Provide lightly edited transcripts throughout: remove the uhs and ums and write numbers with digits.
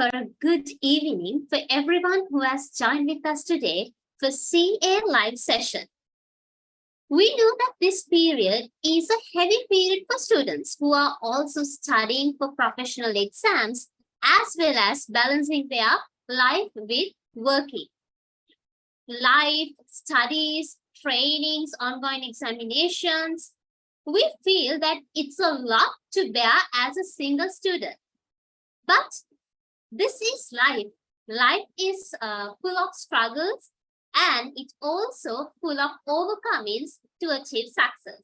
for a good evening for everyone who has joined with us today for CA live session. We know that this period is a heavy period for students who are also studying for professional exams as well as balancing their life with working. Life, studies, trainings, ongoing examinations. We feel that it's a lot to bear as a single student. But this is life. Life is full of struggles and it's also full of overcomings to achieve success.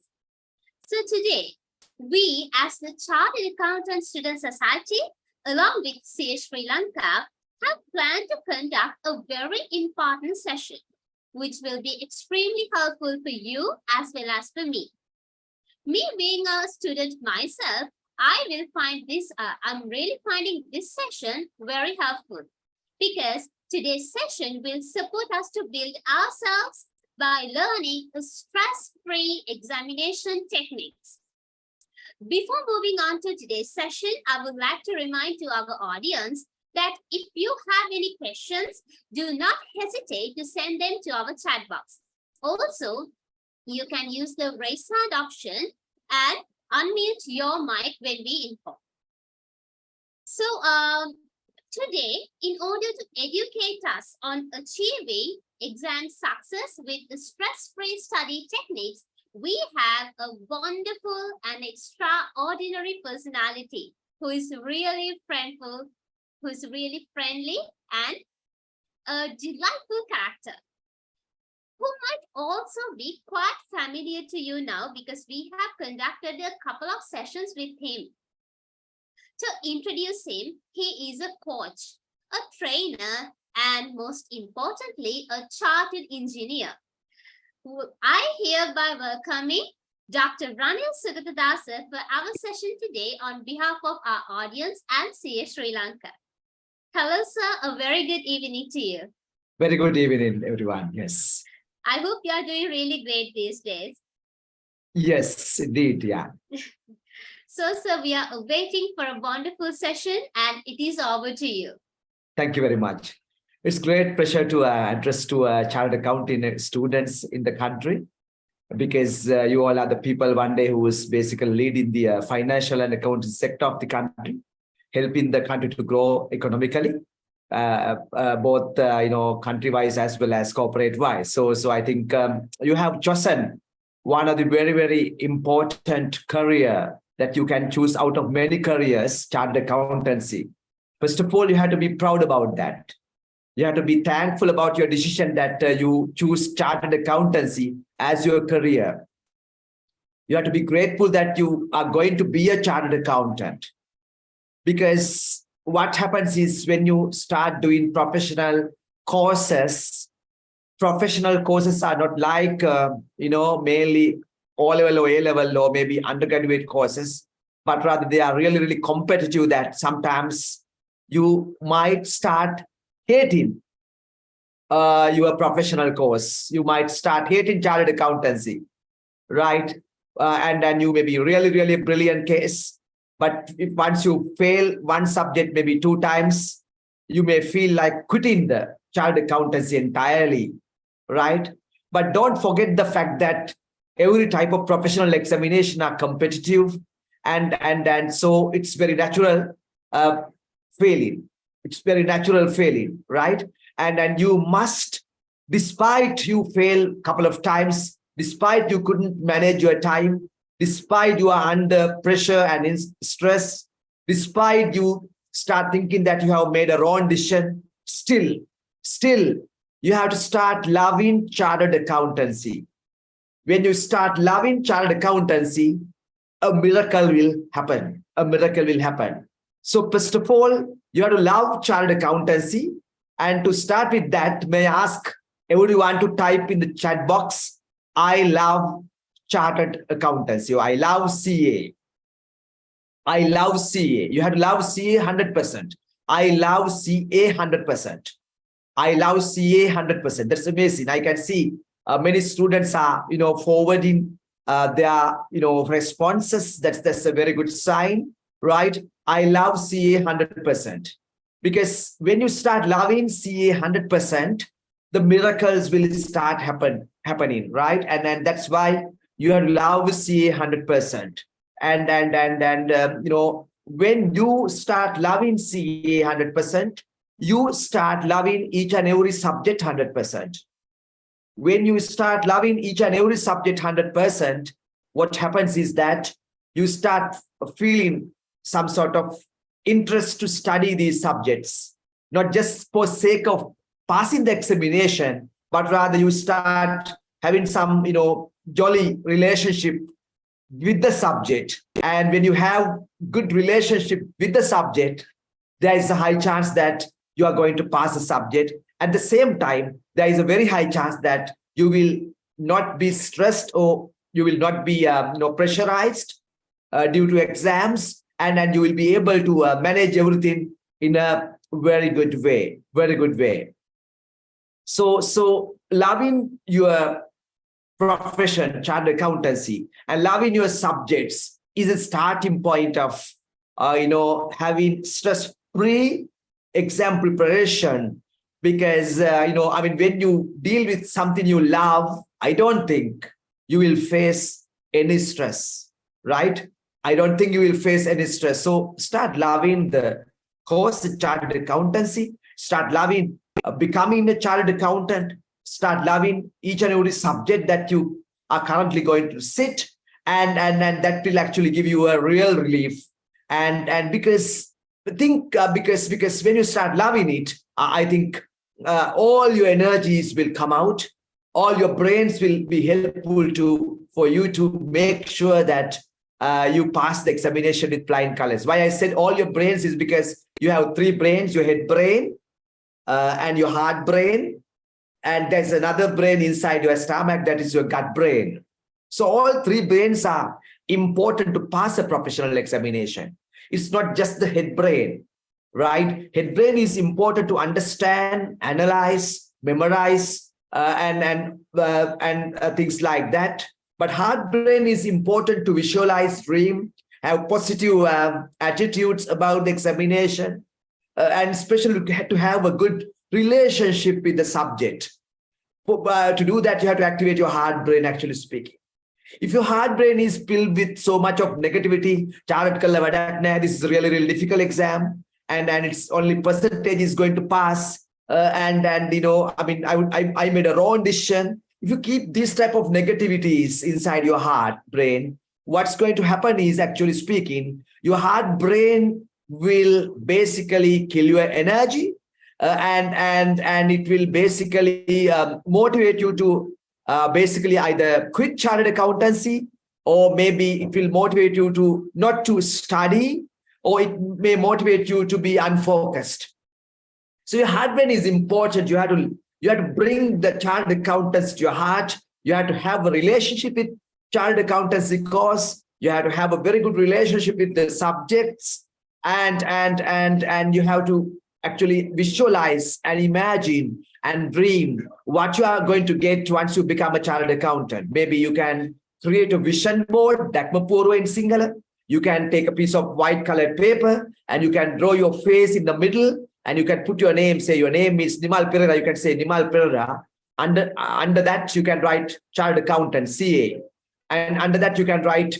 So today, we as the Chartered Accountant Student Society, along with CA Sri Lanka, have planned to conduct a very important session, which will be extremely helpful for you as well as for me. Me being a student myself, I'm really finding this session very helpful because today's session will support us to build ourselves by learning stress-free examination techniques. Before moving on to today's session, I would like to remind to our audience that if you have any questions, do not hesitate to send them to our chat box. Also, you can use the raise hand option and unmute your mic when we inform. So today, in order to educate us on achieving exam success with the stress-free study techniques, we have a wonderful and extraordinary personality who is really friendly and a delightful character, who might also be quite familiar to you now because we have conducted a couple of sessions with him. To introduce him, he is a coach, a trainer, and most importantly, a chartered engineer. I hereby welcoming Dr. Ranil Sugatadasa for our session today on behalf of our audience and CA Sri Lanka. Hello, sir. A very good evening to you. Very good evening, everyone. Yes. I hope you are doing really great these days. Yes, indeed. Yeah. So, sir, we are waiting for a wonderful session and it is over to you. Thank you very much. It's great pleasure to address to chartered accounting students in the country because you all are the people one day who is basically leading the financial and accounting sector of the country, helping the country to grow economically, both country-wise as well as corporate-wise. So I think you have chosen one of the very, very important career that you can choose out of many careers, chartered accountancy. First of all, you have to be proud about that. You have to be thankful about your decision that you choose chartered accountancy as your career. You have to be grateful that you are going to be a chartered accountant. Because what happens is when you start doing professional courses are not like, mainly O-level or A-level or maybe undergraduate courses, but rather they are really, really competitive that sometimes you might start hating your professional course. You might start hating chartered accountancy, right? And then you may be really, really brilliant case. But if once you fail one subject, maybe 2 times, you may feel like quitting the chartered accountancy entirely, right? But don't forget the fact that every type of professional examination are competitive, and so it's very natural failing. It's very natural failing, right? And you must, despite you fail a couple of times, despite you couldn't manage your time, despite you are under pressure and in stress, despite you start thinking that you have made a wrong decision, still, you have to start loving chartered accountancy. When you start loving chartered accountancy, a miracle will happen. A miracle will happen. So first of all, you have to love chartered accountancy. And to start with that, may I ask everyone to type in the chat box, I love chartered accountancy. I love CA. I love CA. You have to love CA 100%. I love CA 100%. I love CA 100%. That's amazing. I can see many students are, forwarding their, responses. That's a very good sign, right? I love CA 100%. Because when you start loving CA 100%, the miracles will start happening, right? And then that's why you have to love CA 100%. And when you start loving CA 100%, you start loving each and every subject 100%. When you start loving each and every subject 100%, what happens is that you start feeling some sort of interest to study these subjects, not just for sake of passing the examination, but rather you start having some, jolly relationship with the subject. And when you have good relationship with the subject, there is a high chance that you are going to pass the subject. At the same time, there is a very high chance that you will not be stressed, or you will not be pressurized due to exams, and then you will be able to manage everything in a very good way. So loving your profession, chartered accountancy, and loving your subjects is a starting point of having stress-free exam preparation. Because when you deal with something you love, I don't think you will face any stress, right? I don't think you will face any stress. So start loving the course, chartered accountancy. Start loving becoming a chartered accountant. Start loving each and every subject that you are currently going to sit, and that will actually give you a real relief. And because when you start loving it, I think all your energies will come out. All your brains will be helpful for you to make sure that you pass the examination with flying colors. Why I said all your brains is because you have 3 brains: your head brain, and your heart brain, and there's another brain inside your stomach, that is your gut brain. So all 3 brains are important to pass a professional examination. It's not just the head brain, right? Head brain is important to understand, analyze, memorize, and things like that. But heart brain is important to visualize, dream, have positive attitudes about the examination, and especially to have a good relationship with the subject. To do that, you have to activate your heart brain, actually speaking. If your heart brain is filled with so much of negativity, this is a really, really difficult exam, and it's only percentage is going to pass. I made a wrong decision. If you keep this type of negativities inside your heart brain, what's going to happen is, actually speaking, your heart brain will basically kill your energy, and it will basically motivate you to basically either quit chartered accountancy, or maybe it will motivate you to not to study, or it may motivate you to be unfocused. So your heart brain is important. You have to bring the chartered accountants to your heart. You have to have a relationship with chartered accountancy course. You have to have a very good relationship with the subjects, and you have to actually visualize and imagine and dream what you are going to get once you become a chartered accountant. Maybe you can create a vision board, Dakmapurva in Sinhala. You can take a piece of white colored paper and you can draw your face in the middle, and you can put your name, say your name is Nimal Perera. You can say Nimal Perera. Under that, you can write chartered accountant, CA. And under that, you can write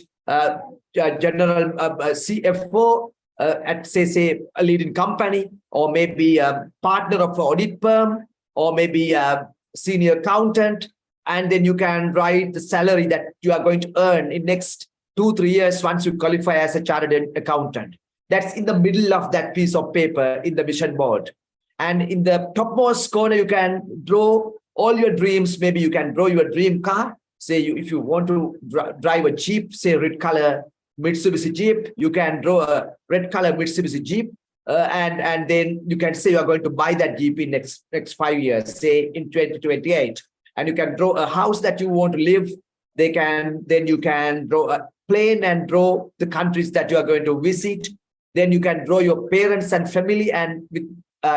general CFO at say a leading company, or maybe a partner of an audit firm, or maybe a senior accountant. And then you can write the salary that you are going to earn in next 2-3 years once you qualify as a chartered accountant. That's in the middle of that piece of paper in the vision board. And in the topmost corner, you can draw all your dreams. Maybe you can draw your dream car. Say if you want to drive a Jeep, say red color Mitsubishi Jeep, you can draw a red color Mitsubishi Jeep. And then you can say you are going to buy that Jeep in next 5 years, say in 2028. And you can draw a house that you want to live. Then you can draw a plane and draw the countries that you are going to visit. Then you can draw your parents and family, and with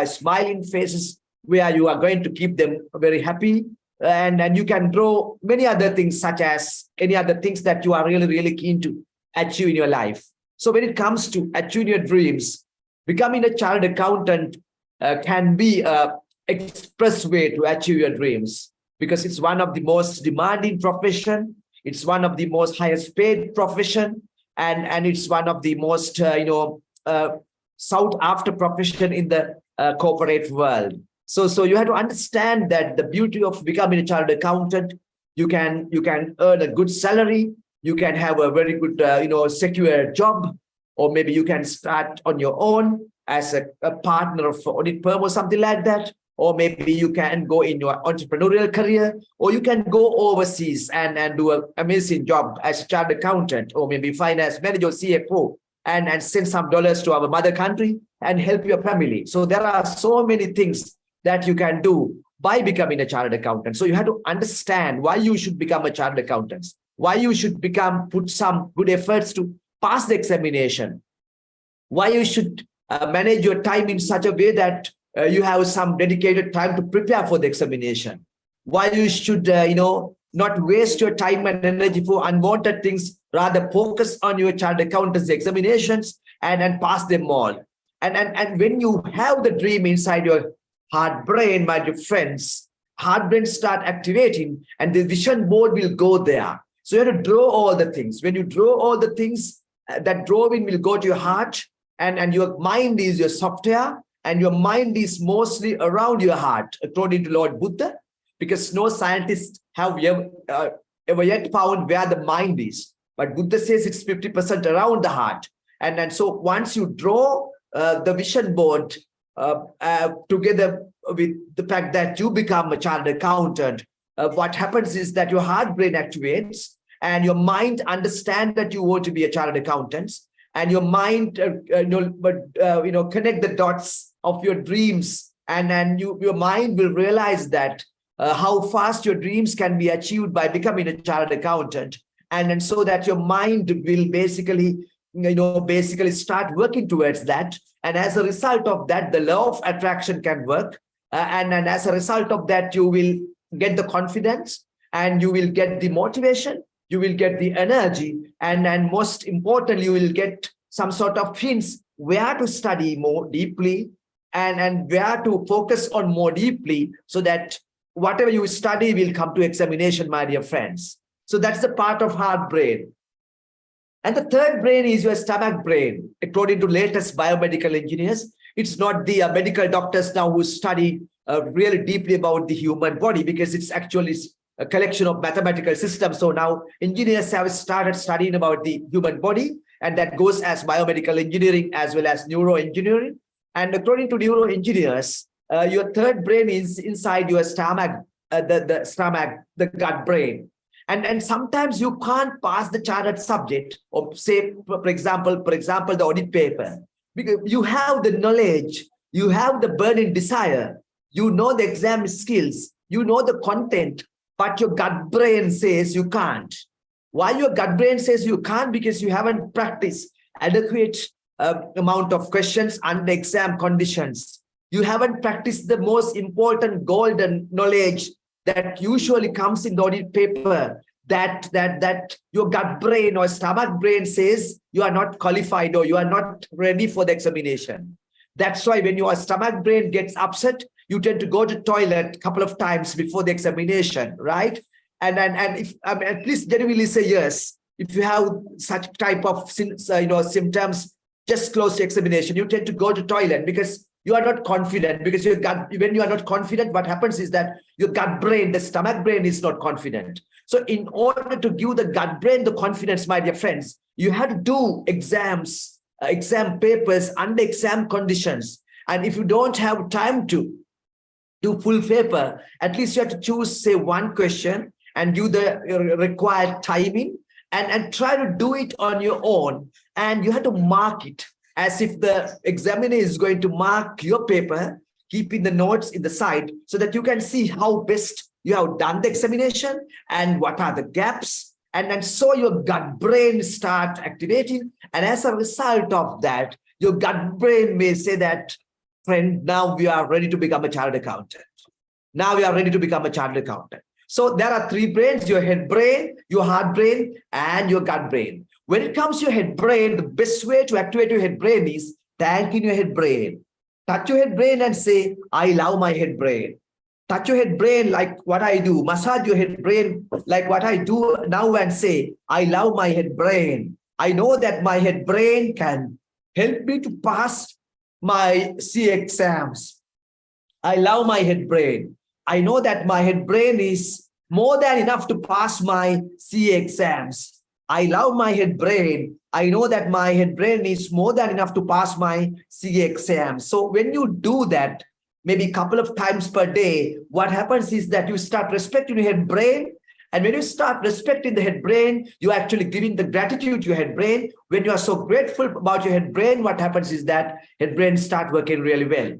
smiling faces where you are going to keep them very happy. And you can draw many other things, such as any other things that you are really, really keen to achieve in your life. So when it comes to achieving your dreams, Becoming a chartered accountant can be a express way to achieve your dreams, because it's one of the most demanding profession. It's one of the most highest paid profession, and it's one of the most sought after profession in the corporate world. So you have to understand that the beauty of becoming a chartered accountant, you can earn a good salary, you can have a very good secure job, or maybe you can start on your own as a partner of audit firm or something like that. Or maybe you can go in your entrepreneurial career, or you can go overseas and do an amazing job as a chartered accountant, or maybe finance manager or CFO, and send some dollars to our mother country and help your family. So there are so many things that you can do by becoming a chartered accountant. So you have to understand why you should become a chartered accountant, why you should put some good efforts to pass the examination, why you should manage your time in such a way that you have some dedicated time to prepare for the examination, why you should not waste your time and energy for unwanted things, rather focus on your chartered accountants examinations and pass them all. And when you have the dream inside your heart brain, my dear friends, heart brain start activating and the vision board will go there. So you have to draw all the things. When you draw all the things, that drawing will go to your heart, and your mind is your software, and your mind is mostly around your heart, according to Lord Buddha, because no scientists have ever yet found where the mind is. But Buddha says it's 50% around the heart. And so once you draw the vision board together with the fact that you become a chartered accountant, what happens is that your heart brain activates and your mind understands that you want to be a chartered accountant, and your mind connect the dots of your dreams, and your mind will realize that how fast your dreams can be achieved by becoming a chartered accountant, and so that your mind will basically start working towards that. And as a result of that, the law of attraction can work, and as a result of that, you will get the confidence, and you will get the motivation, you will get the energy, and most importantly, you will get some sort of hints where to study more deeply, and where to focus on more deeply, so that whatever you study will come to examination, my dear friends. So that's the part of heart brain. And the third brain is your stomach brain. According to latest biomedical engineers, it's not the medical doctors now who study really deeply about the human body, because it's actually a collection of mathematical systems. So now engineers have started studying about the human body, and that goes as biomedical engineering as well as neuroengineering. And according to neuroengineers, your third brain is inside your stomach, the gut brain. And sometimes you can't pass the chartered subject, or say, for example, the audit paper, because you have the knowledge, you have the burning desire, you know the exam skills, you know the content, but your gut brain says you can't. Why your gut brain says you can't? Because you haven't practiced adequate amount of questions under exam conditions. You haven't practiced the most important golden knowledge that usually comes in the audit paper, that your gut brain or stomach brain says you are not qualified or you are not ready for the examination. That's why when your stomach brain gets upset, you tend to go to toilet a couple of times before the examination, right? And if at least genuinely say yes, if you have such type of symptoms just close to examination, you tend to go to toilet because you are not confident, because your gut, when you are not confident, what happens is that your gut brain, the stomach brain is not confident. So in order to give the gut brain the confidence, my dear friends, you have to do exam papers under exam conditions. And if you don't have time to do full paper, at least you have to choose, say, one question and do the required timing and try to do it on your own. And you have to mark it as if the examiner is going to mark your paper, keeping the notes in the side so that you can see how best you have done the examination and what are the gaps. And so your gut brain start activating. And as a result of that, your gut brain may say that, friend, now we are ready to become a chartered accountant. Now we are ready to become a chartered accountant. So there are three brains: your head brain, your heart brain, and your gut brain. When it comes to your head brain, the best way to activate your head brain is thank in your head brain. Touch your head brain and say, I love my head brain. Touch your head brain like what I do. Massage your head brain like what I do now and say, I love my head brain. I know that my head brain can help me to pass my C exams. I love my head brain. I know that my head brain is more than enough to pass my C exams. I love my head brain. I know that my head brain is more than enough to pass my C exams. So when you do that, maybe a couple of times per day, what happens is that you start respecting your head brain. And when you start respecting the head brain, you're actually giving the gratitude to your head brain. When you are so grateful about your head brain, what happens is that head brain start working really well.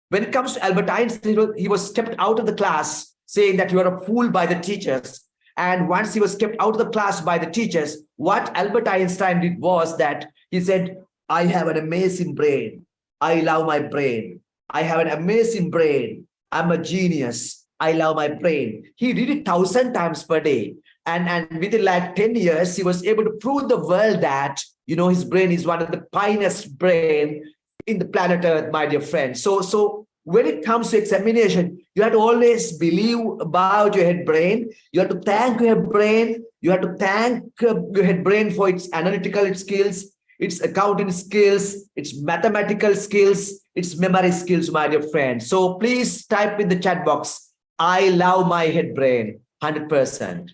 When it comes to Albert Einstein, he was kept out of the class saying that you are a fool by the teachers. And once he was kept out of the class by the teachers, what Albert Einstein did was that he said, I have an amazing brain. I love my brain. I have an amazing brain. I'm a genius. I love my brain. He did it 1,000 times per day. And within like 10 years, he was able to prove the world that, his brain is one of the finest brain in the planet Earth, my dear friends. So when it comes to examination, you have to always believe about your head brain. You have to thank your head brain. You have to thank your head brain for its analytical skills, its accounting skills, its mathematical skills, its memory skills, my dear friends. So please type in the chat box, I love my head brain, 100%.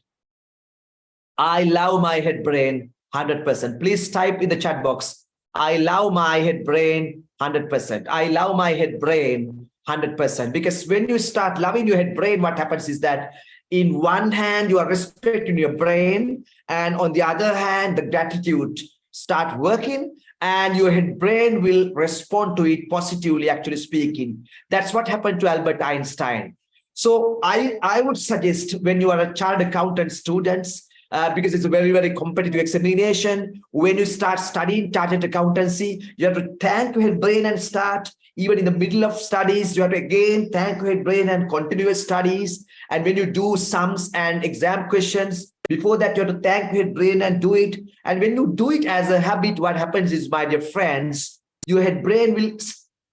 I love my head brain, 100%. Please type in the chat box, I love my head brain, 100%. I love my head brain, 100%. Because when you start loving your head brain, what happens is that in one hand, you are respecting your brain. And on the other hand, the gratitude start working and your head brain will respond to it positively, actually speaking. That's what happened to Albert Einstein. So I would suggest when you are a chartered accountant students, because it's a very, very competitive examination. When you start studying chartered accountancy, you have to thank your head brain and start. Even in the middle of studies, you have to again thank your head brain and continue your studies. And when you do sums and exam questions, before that, you have to thank your head brain and do it. And when you do it as a habit, what happens is, my dear friends, your head brain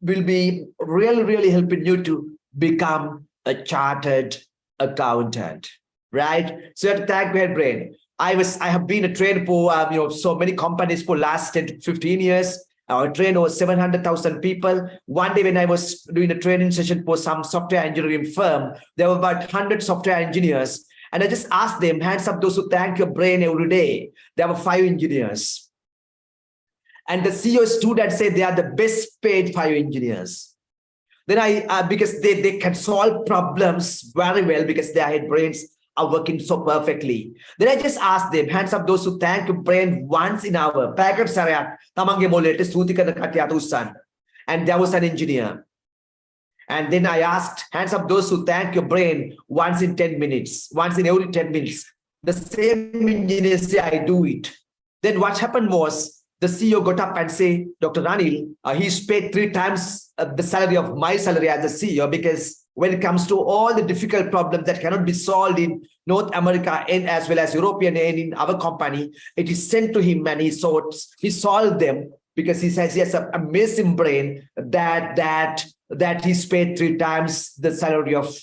will be really, really helping you to become a chartered accountant. Right? So you have to thank your head brain. I have been a trainer for so many companies for last 10 to 15 years. I trained over 700,000 people. One day when I was doing a training session for some software engineering firm, there were about 100 software engineers. And I just asked them, hands up those who thank your brain every day. There were 5 engineers. And the CEO student said they are the best paid 5 engineers. Then because they can solve problems very well because their head brains are working so perfectly. Then I just asked them, hands up those who thank your brain once in an hour. And there was an engineer. And then I asked, hands up those who thank your brain once in 10 minutes, once in every 10 minutes. The same engineer say, I do it. Then what happened was, the CEO got up and said, Dr. Ranil, he's paid 3 times the salary of my salary as a CEO, because when it comes to all the difficult problems that cannot be solved in North America and as well as European and in our company, it is sent to him and he solved them because he says he has an amazing brain that he's paid 3 times the salary of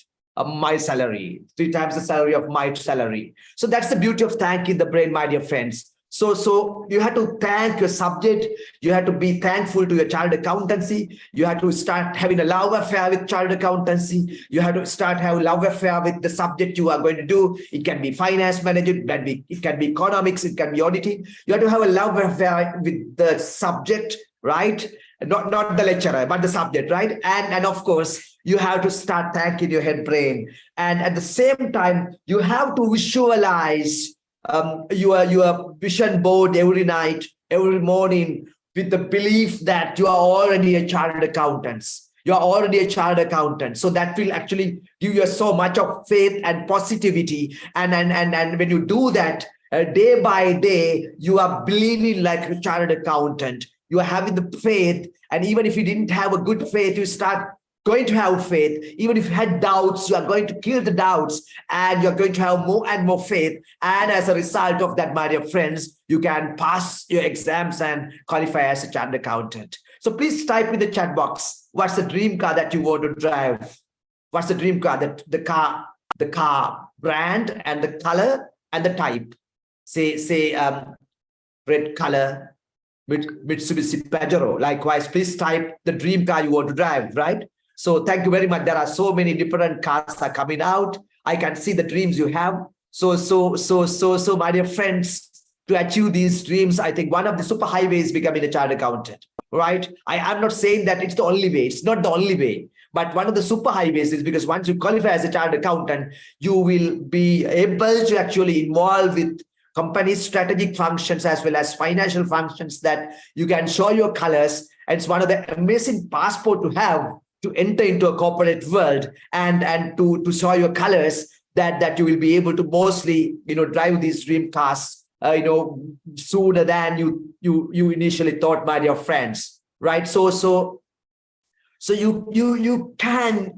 my salary, 3 times the salary of my salary. So that's the beauty of thanking the brain, my dear friends. So you have to thank your subject. You have to be thankful to your chartered accountancy. You have to start having a love affair with chartered accountancy. You have to start having a love affair with the subject you are going to do. It can be finance management, it can be economics, it can be auditing. You have to have a love affair with the subject, right? Not the lecturer, but the subject, right? And of course, you have to start thanking your head brain. And at the same time, you have to visualize your vision board every night, every morning, with the belief that you are already a chartered accountant. You are already a chartered accountant. So that will actually give you so much of faith and positivity. And when you do that, day by day, you are believing like a chartered accountant. You are having the faith. And even if you didn't have a good faith, you start going to have faith. Even if you had doubts, you are going to kill the doubts and you're going to have more and more faith. And as a result of that, my dear friends, you can pass your exams and qualify as a chartered accountant. So please type in the chat box, what's the dream car that you want to drive? What's the dream car? The car brand and the color and the type. Say red color, Mitsubishi Pajero. Likewise, please type the dream car you want to drive, right? So thank you very much. There are so many different cars are coming out. I can see the dreams you have. So my dear friends, to achieve these dreams, I think one of the super highways is becoming a chartered accountant, right? I'm not saying that it's the only way. It's not the only way. But one of the super highways is because once you qualify as a chartered accountant, you will be able to actually involve with company's strategic functions as well as financial functions that you can show your colors. And it's one of the amazing passport to have to enter into a corporate world and to show your colors that you will be able to mostly, drive these dream cars, sooner than you initially thought, my dear friends, right? So you can,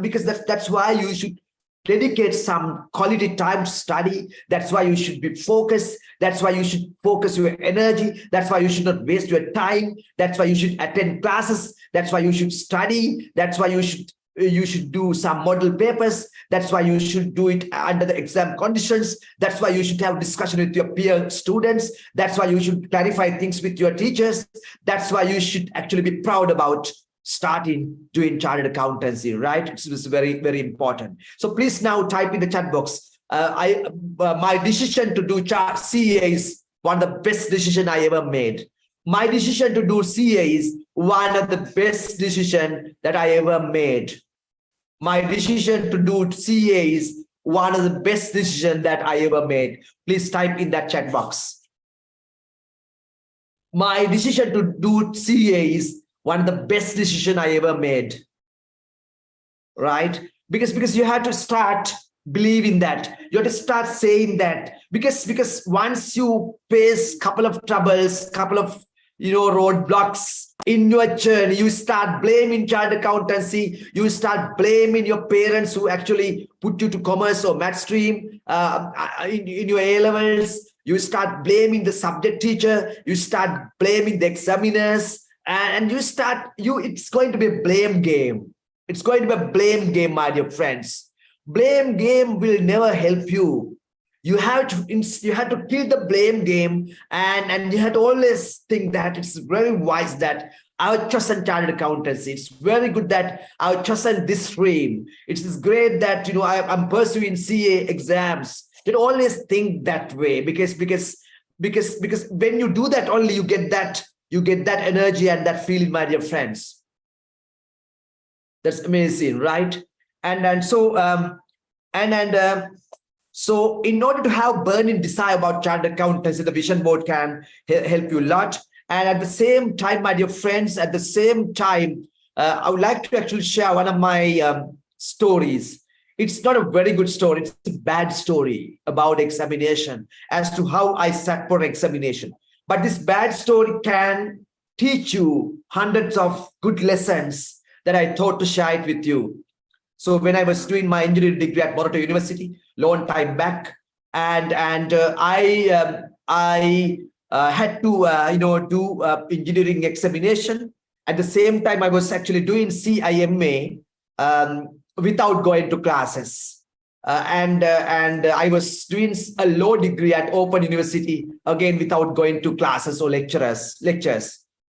because that's why you should dedicate some quality time to study. That's why you should be focused. That's why you should focus your energy. That's why you should not waste your time. That's why you should attend classes. That's why you should study. That's why you should do some model papers. That's why you should do it under the exam conditions. That's why you should have discussion with your peer students. That's why you should clarify things with your teachers. That's why you should actually be proud about starting doing chartered accountancy, right? It's very, very important. So please now type in the chat box. My decision to do CA is one of the best decision I ever made. My decision to do CA is one of the best decision that I ever made. My decision to do CA is one of the best decision that I ever made. Please type in that chat box. My decision to do CA is one of the best decision I ever made, right? Because you have to start believing that. You have to start saying that. Because once you face couple of troubles, couple of roadblocks in your journey, you start blaming chartered accountancy. You start blaming your parents who actually put you to commerce or math stream in your A levels. You start blaming the subject teacher. You start blaming the examiners. And it's going to be a blame game. It's going to be a blame game, my dear friends. Blame game will never help you. You have to kill the blame game, and you have to always think that it's very wise that I've chosen chartered accountancy. It's very good that I've chosen this stream. It's great that I'm pursuing CA exams. You always think that way because when you do that, only you get that energy and that feeling, my dear friends. That's amazing, right? So in order to have burning desire about chartered accountancy, the vision board can help you a lot. And at the same time, my dear friends, I would like to actually share one of my stories. It's not a very good story. It's a bad story about examination as to how I sat for examination. But this bad story can teach you hundreds of good lessons that I thought to share it with you. So when I was doing my engineering degree at Monato University, long time back, and I had to do engineering examination. At the same time, I was actually doing CIMA without going to classes. And I was doing a law degree at Open University, again, without going to classes or lectures.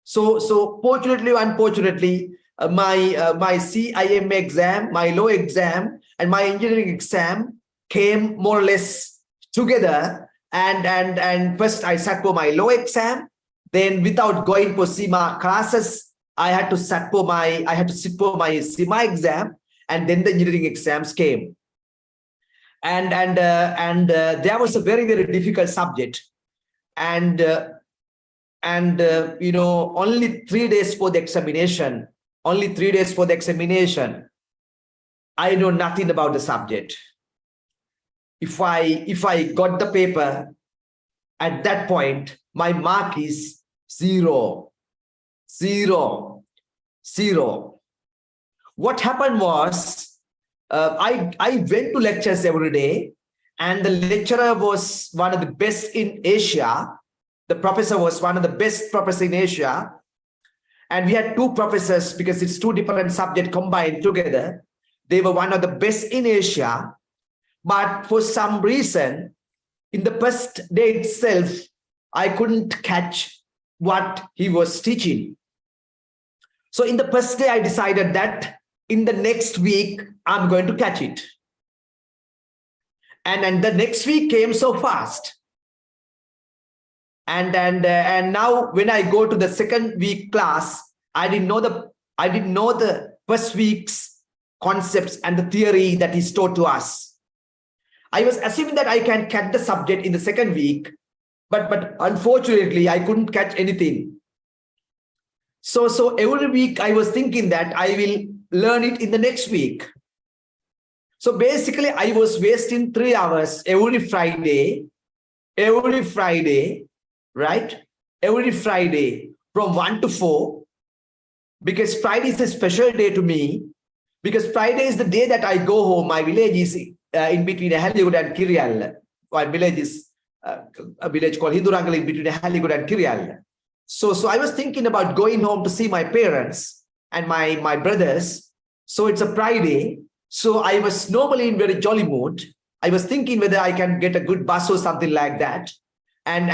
So fortunately or unfortunately, my CIMA exam, my law exam, and my engineering exam came more or less together. And first I sat for my law exam. Then without going for CIMA classes, I had to sit for my CIMA exam, and then the engineering exams came. And there was a very, very difficult subject. And only 3 days for the examination. I know nothing about the subject. If I got the paper at that point, my mark is 0. What happened was, I went to lectures every day, and the lecturer was one of the best in Asia. The professor was one of the best professors in Asia. And we had two professors because it's two different subjects combined together. They were one of the best in Asia. But for some reason, in the first day itself, I couldn't catch what he was teaching. So in the first day, I decided that in the next week, I'm going to catch it. And the next week came so fast. And now when I go to the second week class, I didn't know the first week's concepts and the theory that is taught to us. I was assuming that I can catch the subject in the second week, but unfortunately I couldn't catch anything. So every week I was thinking that I will learn it in the next week. So basically I was wasting 3 hours every Friday, right? Every Friday from 1 to 4, because Friday is a special day to me, because Friday is the day that I go home. My village is in between Hollywood and Kirial. My village is a village called Hindurangal in between Hollywood and Kirial. So I was thinking about going home to see my parents and my brothers. So it's a Friday. So I was normally in very jolly mood. I was thinking whether I can get a good bus or something like that. And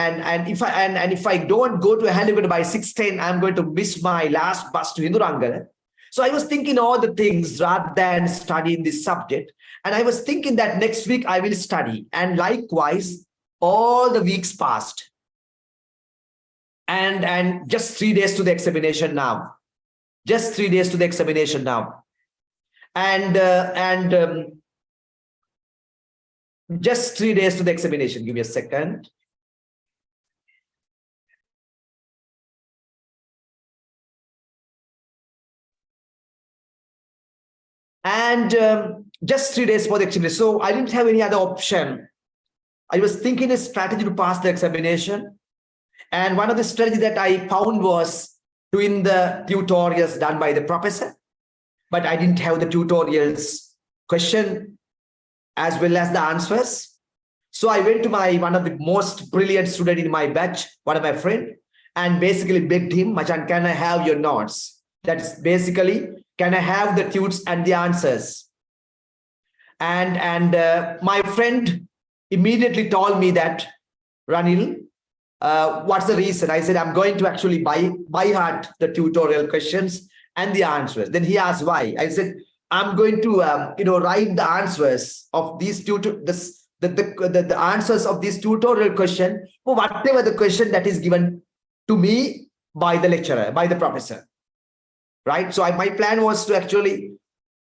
if I don't go to Hollywood by 6:10, I'm going to miss my last bus to Hindurangal. So I was thinking all the things rather than studying this subject. And I was thinking that next week I will study. And likewise, all the weeks passed. And just 3 days to the examination now. Just 3 days to the examination now. Just 3 days to the examination. Give me a second. And just 3 days for the examination. So I didn't have any other option. I was thinking a strategy to pass the examination. And one of the strategies that I found was doing the tutorials done by the professor. But I didn't have the tutorials question as well as the answers. So I went to one of the most brilliant student in my batch, one of my friend, and basically begged him, Machan, can I have your notes? That's basically, can I have the tuts and the answers? And my friend immediately told me that, Ranil, what's the reason? I said, I'm going to actually by heart the tutorial questions and the answers. Then he asked why. I said, I'm going to write the answers of these the answers of this tutorial question for whatever the question that is given to me by the lecturer, by the professor. Right? So my plan was to actually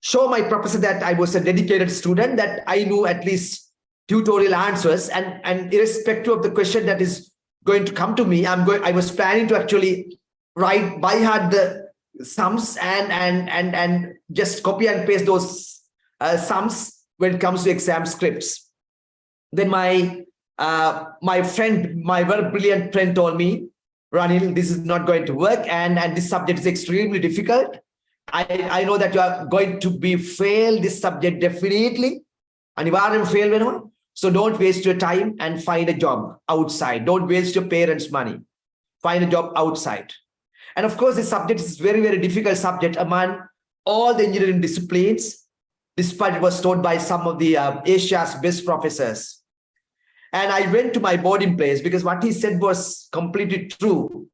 show my professor that I was a dedicated student, that I knew at least tutorial answers, and irrespective of the question that is going to come to me, I was planning to actually write by heart the sums and just copy and paste those sums when it comes to exam scripts. Then my friend, my very brilliant friend, told me, Ranil, this is not going to work, and this subject is extremely difficult. I know that you are going to fail this subject definitely. Anivaryam fail whenever. So don't waste your time and find a job outside. Don't waste your parents' money. Find a job outside. And of course, this subject is very, very difficult subject among all the engineering disciplines, despite it was taught by some of the Asia's best professors. And I went to my boarding place because what he said was completely true.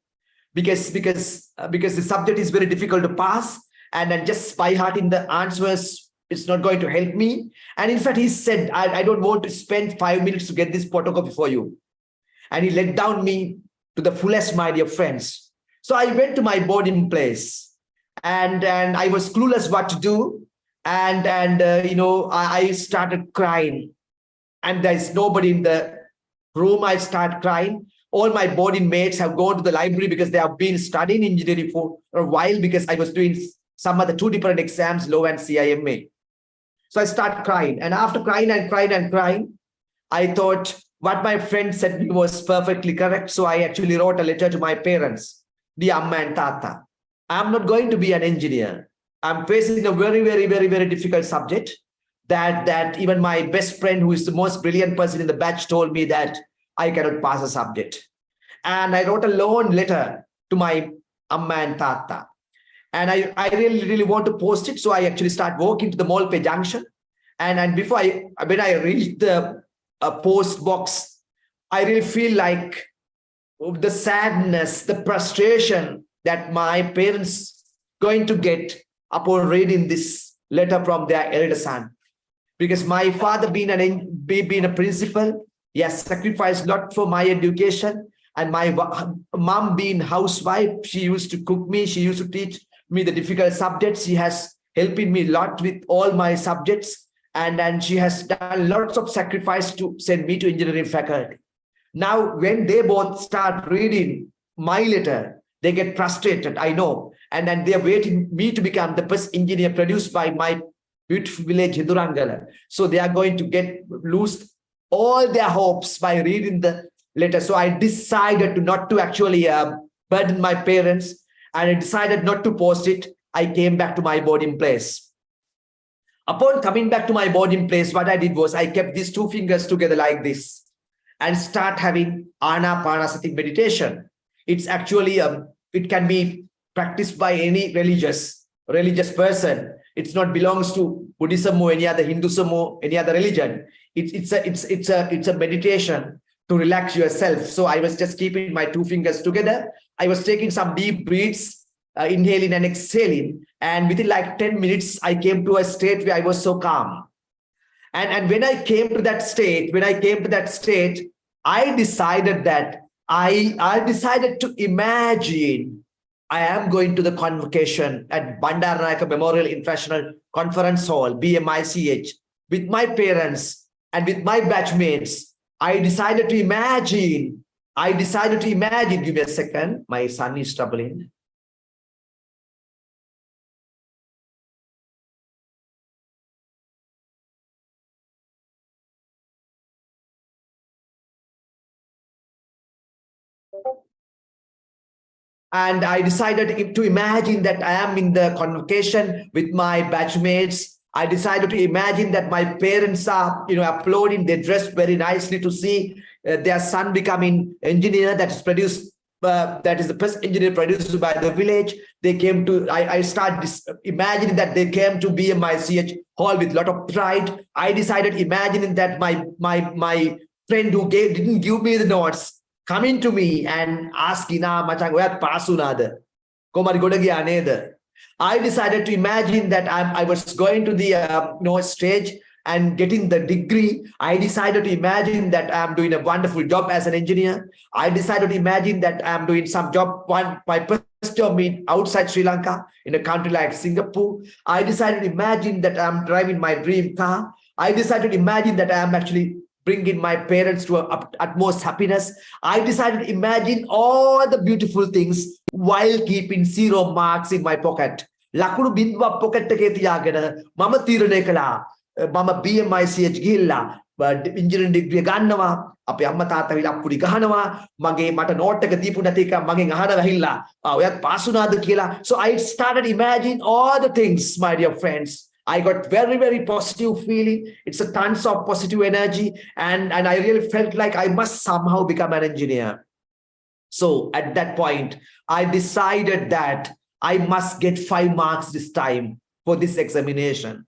Because the subject is very difficult to pass, and then just by hearting the answers, it's not going to help me. And in fact, he said, I don't want to spend 5 minutes to get this photocopy for you. And he let down me to the fullest, my dear friends. So I went to my boarding place, and I was clueless what to do. And I started crying. And there's nobody in the room. I start crying. All my boarding mates have gone to the library because they have been studying engineering for a while, because I was doing some of the 2 different exams, law and CIMA. So I start crying. And after crying and crying and crying, I thought what my friend said to me was perfectly correct. So I actually wrote a letter to my parents, dear Amma and Tata. I'm not going to be an engineer. I'm facing a very, very, very, very difficult subject that even my best friend, who is the most brilliant person in the batch, told me that I cannot pass a subject. And I wrote a long letter to my Amma and Tata. And I really want to post it. So I actually start walking to the Molpe Junction. And before when I reach the post box, I really feel like the sadness, the frustration that my parents going to get upon reading this letter from their elder son. Because my father being a principal, he has sacrificed a lot for my education. And my mom being housewife, she used to cook me, she used to teach me the difficult subjects. She has helping me a lot with all my subjects. And she has done lots of sacrifice to send me to engineering faculty. Now, when they both start reading my letter, they get frustrated, I know. And then they're waiting me to become the first engineer produced by my beautiful village, Hindurangala. So they are going to lose all their hopes by reading the letter. So I decided not to actually burden my parents, and I decided not to post it. I came back to my boarding place. Upon coming back to my boarding place, what I did was I kept these two fingers together like this and start having Anapanasati meditation. It's actually, it can be practiced by any religious person. It's not belongs to Buddhism or any other Hinduism or any other religion. It's a meditation to relax yourself. So I was just keeping my two fingers together. I was taking some deep breaths, inhaling and exhaling. And within like 10 minutes, I came to a state where I was so calm. And when I came to that state, I decided that I decided to imagine I am going to the convocation at Bandaranaike Memorial International Conference Hall, BMICH, with my parents and with my batchmates. I decided to imagine, give me a second, my son is troubling. And I decided to imagine that I am in the convocation with my batchmates. I decided to imagine that my parents are, applauding. They dressed very nicely to see their son becoming engineer. That is produced. That is the first engineer produced by the village. They came to. I started imagining that they came to BMICH hall with a lot of pride. I decided imagining that my friend who didn't give me the notes coming to me and asking, "Machang, oyat pass unada? Komari goda gaya neda?" I decided to imagine that I was going to the stage and getting the degree. I decided to imagine that I'm doing a wonderful job as an engineer. I decided to imagine that I'm doing some job, my first job outside Sri Lanka, in a country like Singapore. I decided to imagine that I'm driving my dream car. I decided to imagine that I'm actually bringing my parents to utmost happiness. I decided to imagine all the beautiful things while keeping 0 marks in my pocket. Lakunu bindwa pocket එකේ තියාගෙන මම තීරණය කළා මම BMICH ගිහිල්ලා engineering degree ගන්නවා අපේ අම්මා තාත්තා විලා අප්පුඩි ගහනවා මගේ මට නෝට් එක දීපු නැති එක මගෙන් අහනවා ඇහිල්ලා ඔයත් පාස් වුණාද කියලා. So I started imagining all the things, my dear friends. I got very positive feeling. It's a tons of positive energy, and I really felt like I must somehow become an engineer. So at that point, I decided that I must get 5 marks this time for this examination.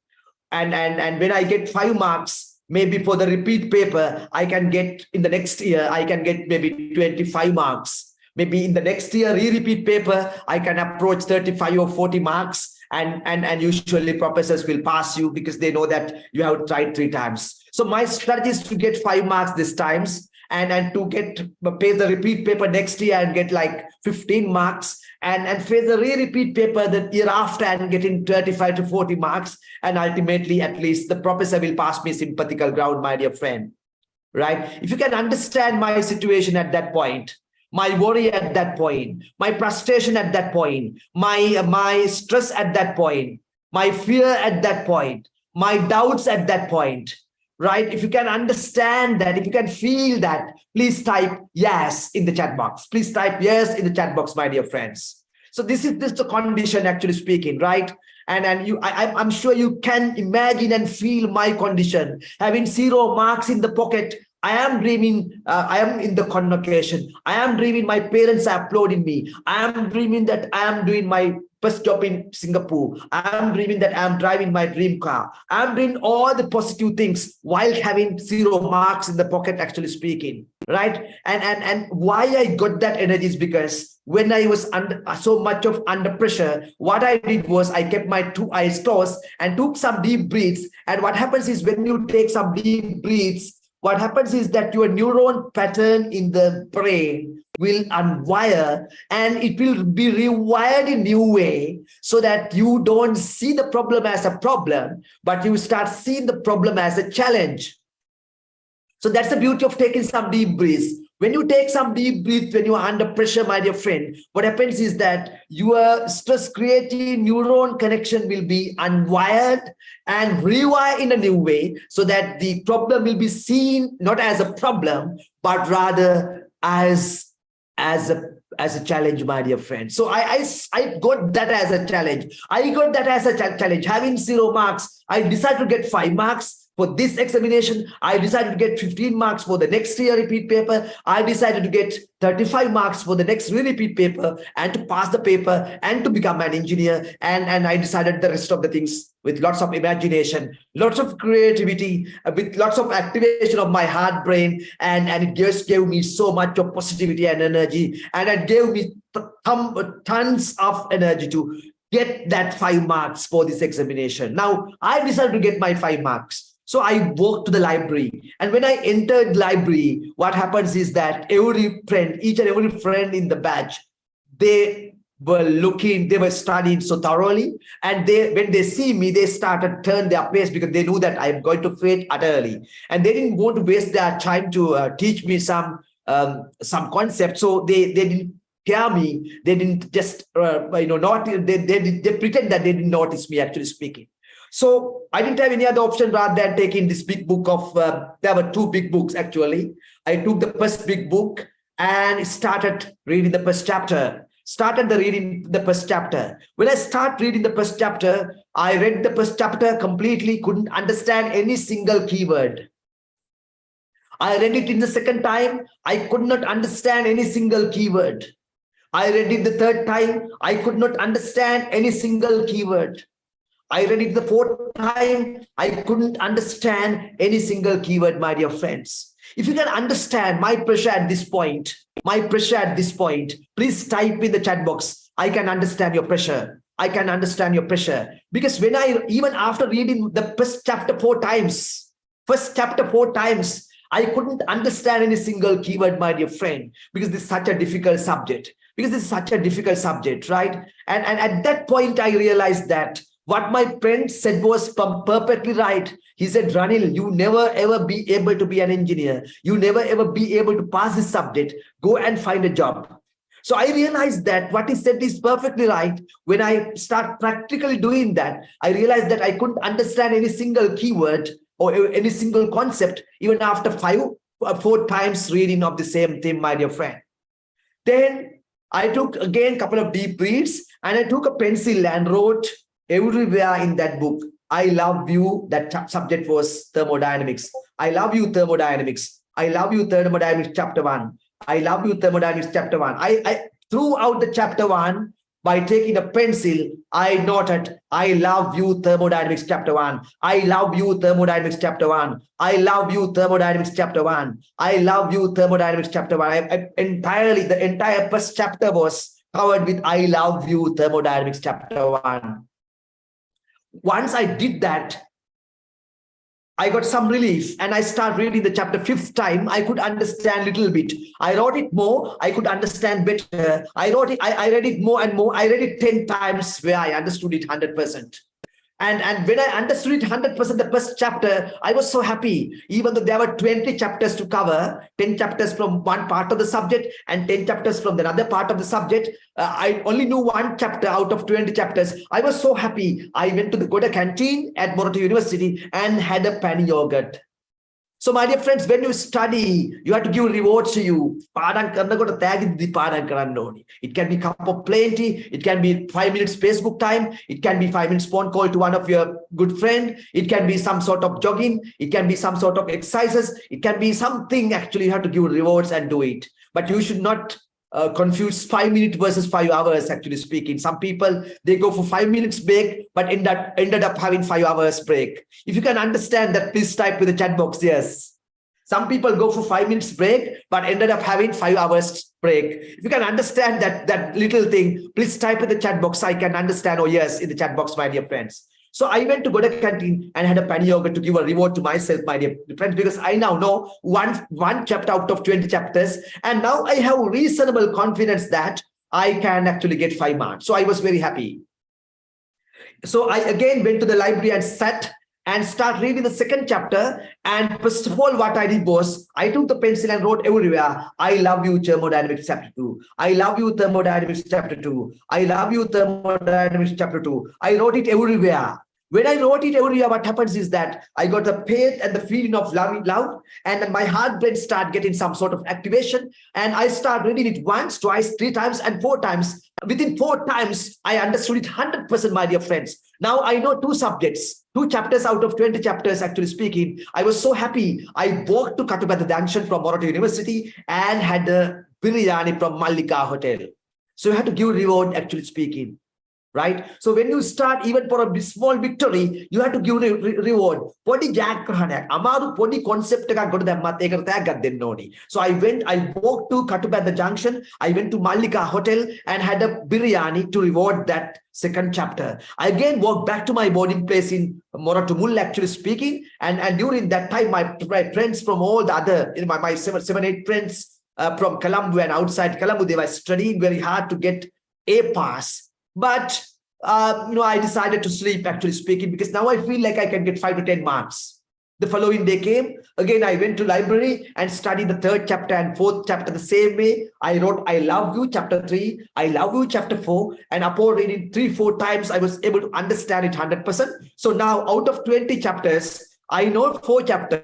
And when I get 5 marks, maybe for the repeat paper, I can get in the next year, I can get maybe 25 marks. Maybe in the next year, re-repeat paper, I can approach 35 or 40 marks. And usually professors will pass you because they know that you have tried 3 times. So my strategy is to get 5 marks this times and to pay the repeat paper next year and get like 15 marks and pay the re-repeat paper the year after and getting 35 to 40 marks. And ultimately, at least the professor will pass me sympathical ground, my dear friend, right? If you can understand my situation at that point, my worry at that point, my frustration at that point, my stress at that point, my fear at that point, my doubts at that point, right? If you can understand that, if you can feel that, please type yes in the chat box. Please type yes in the chat box, my dear friends. So this is the condition, actually speaking, right? And I'm sure you can imagine and feel my condition. Having 0 marks in the pocket, I am dreaming, I am in the convocation. I am dreaming my parents are applauding me. I am dreaming that I am doing my first job in Singapore. I am dreaming that I am driving my dream car. I am doing all the positive things while having 0 marks in the pocket, actually speaking. Right. And why I got that energy is because when I was under so much of under pressure, what I did was I kept my 2 eyes closed and took some deep breaths. And what happens is when you take some deep breaths, what happens is that your neuron pattern in the brain will unwire and it will be rewired in new way so that you don't see the problem as a problem, but you start seeing the problem as a challenge. So that's the beauty of taking some deep breaths. When you take some deep breath, when you are under pressure, my dear friend, what happens is that your stress creating neuron connection will be unwired and rewired in a new way so that the problem will be seen not as a problem, but rather as a challenge, my dear friend. So I got that as a challenge. I got that as a challenge. Having 0 marks, I decided to get 5 marks. For this examination, I decided to get 15 marks for the next year repeat paper. I decided to get 35 marks for the next repeat paper and to pass the paper and to become an engineer. And I decided the rest of the things with lots of imagination, lots of creativity, with lots of activation of my heart brain. And it just gave me so much of positivity and energy. And it gave me tons of energy to get that 5 marks for this examination. Now, I decided to get my 5 marks. So I walked to the library, and when I entered library, what happens is that each and every friend in the batch, they were studying so thoroughly, and when they see me, they started turn their pace because they knew that I'm going to fail utterly, and they didn't want to waste their time to teach me some concept. So they didn't hear me. They didn't just not they pretend that they didn't notice me, actually speaking. So I didn't have any other option rather than taking this big book of, there were 2 big books actually. I took the first big book and started reading the first chapter. Reading the first chapter. When I start reading the first chapter, I read the first chapter completely, couldn't understand any single keyword. I read it in the second time, I could not understand any single keyword. I read it the third time, I could not understand any single keyword. I read it the 4th time, I couldn't understand any single keyword, my dear friends. If you can understand my pressure at this point, please type in the chat box, I can understand your pressure. I can understand your pressure. Because even after reading the first chapter 4 times, I couldn't understand any single keyword, my dear friend, because this is such a difficult subject. Right? And at that point, I realized that what my friend said was perfectly right. He said, Ranil, you never ever be able to be an engineer. You never ever be able to pass this subject. Go and find a job. So I realized that what he said is perfectly right. When I start practically doing that, I realized that I couldn't understand any single keyword or any single concept, even after 4 times reading of the same thing, my dear friend. Then I took again a couple of deep breaths and I took a pencil and wrote everywhere in that book, I love you. That subject was thermodynamics. I love you, thermodynamics. I love you, thermodynamics chapter 1. I love you, thermodynamics chapter 1. I throughout the chapter 1, by taking a pencil, I noted, I love you, thermodynamics chapter 1. I love you, thermodynamics chapter 1. I love you, thermodynamics chapter 1. I love you, thermodynamics chapter 1. The entire first chapter was covered with I love you, thermodynamics chapter 1. Once I did that, I got some relief and I started reading the chapter 5th time. I could understand a little bit. I wrote it more. I could understand better. I read it more and more. I read it 10 times where I understood it 100%. And when I understood it 100%, the first chapter, I was so happy. Even though there were 20 chapters to cover, 10 chapters from one part of the subject and 10 chapters from another part of the subject, I only knew 1 chapter out of 20 chapters. I was so happy. I went to the Goda canteen at Moroto University and had a pani yogurt. So my dear friends, when you study, you have to give rewards to you. It can be cup of plenty. It can be 5 minutes Facebook time. It can be 5 minutes phone call to one of your good friend. It can be some sort of jogging. It can be some sort of exercises. It can be something actually you have to give rewards and do it. But you should not confuse 5 minutes versus 5 hours, actually speaking. Some people, they go for 5 minutes break, but ended up having 5 hours break. If you can understand that, please type with the chat box, yes. Some people go for 5 minutes break, but ended up having 5 hours break. If you can understand that little thing, please type in the chat box. I can understand, oh yes, in the chat box, my dear friends. So I went to Goda Canteen and had a pani yogurt to give a reward to myself, my dear friends, because I now know one chapter out of 20 chapters. And now I have reasonable confidence that I can actually get 5 marks. So I was very happy. So I again went to the library and sat and start reading the second chapter. And first of all, what I did was I took the pencil and wrote everywhere, I love you, thermodynamics chapter 2. I love you, thermodynamics chapter 2. I love you, thermodynamics chapter 2. I wrote it everywhere. When I wrote it everywhere, what happens is that I got the faith and the feeling of love, and then my heart brain start getting some sort of activation, and I start reading it once, twice, 3 times, and 4 times. Within 4 times, I understood it 100%, my dear friends. Now I know 2 subjects, 2 chapters out of 20 chapters, actually speaking. I was so happy. I walked to Katubada Junction from Moroto University and had a biryani from Mallika Hotel. So you have to give reward, actually speaking. Right? So when you start, even for a small victory, you have to give reward. Podi jack amaru podi concept ka go to the. So I walked to Katubada Junction. I went to Mallika Hotel and had a biryani to reward that second chapter. I again walked back to my boarding place in Moratumul, actually speaking. And during that time, my friends from all the other, my 7-8 friends from Colombo and outside Colombo, they were studying very hard to get A pass. But I decided to sleep, actually speaking, because now I feel like I can get 5 to 10 marks. The following day came. Again, I went to library and studied the 3rd chapter and 4th chapter the same way. I wrote, I love you, chapter 3. I love you, chapter 4. And upon reading 3-4 times, I was able to understand it 100%. So now out of 20 chapters, I know 4 chapters.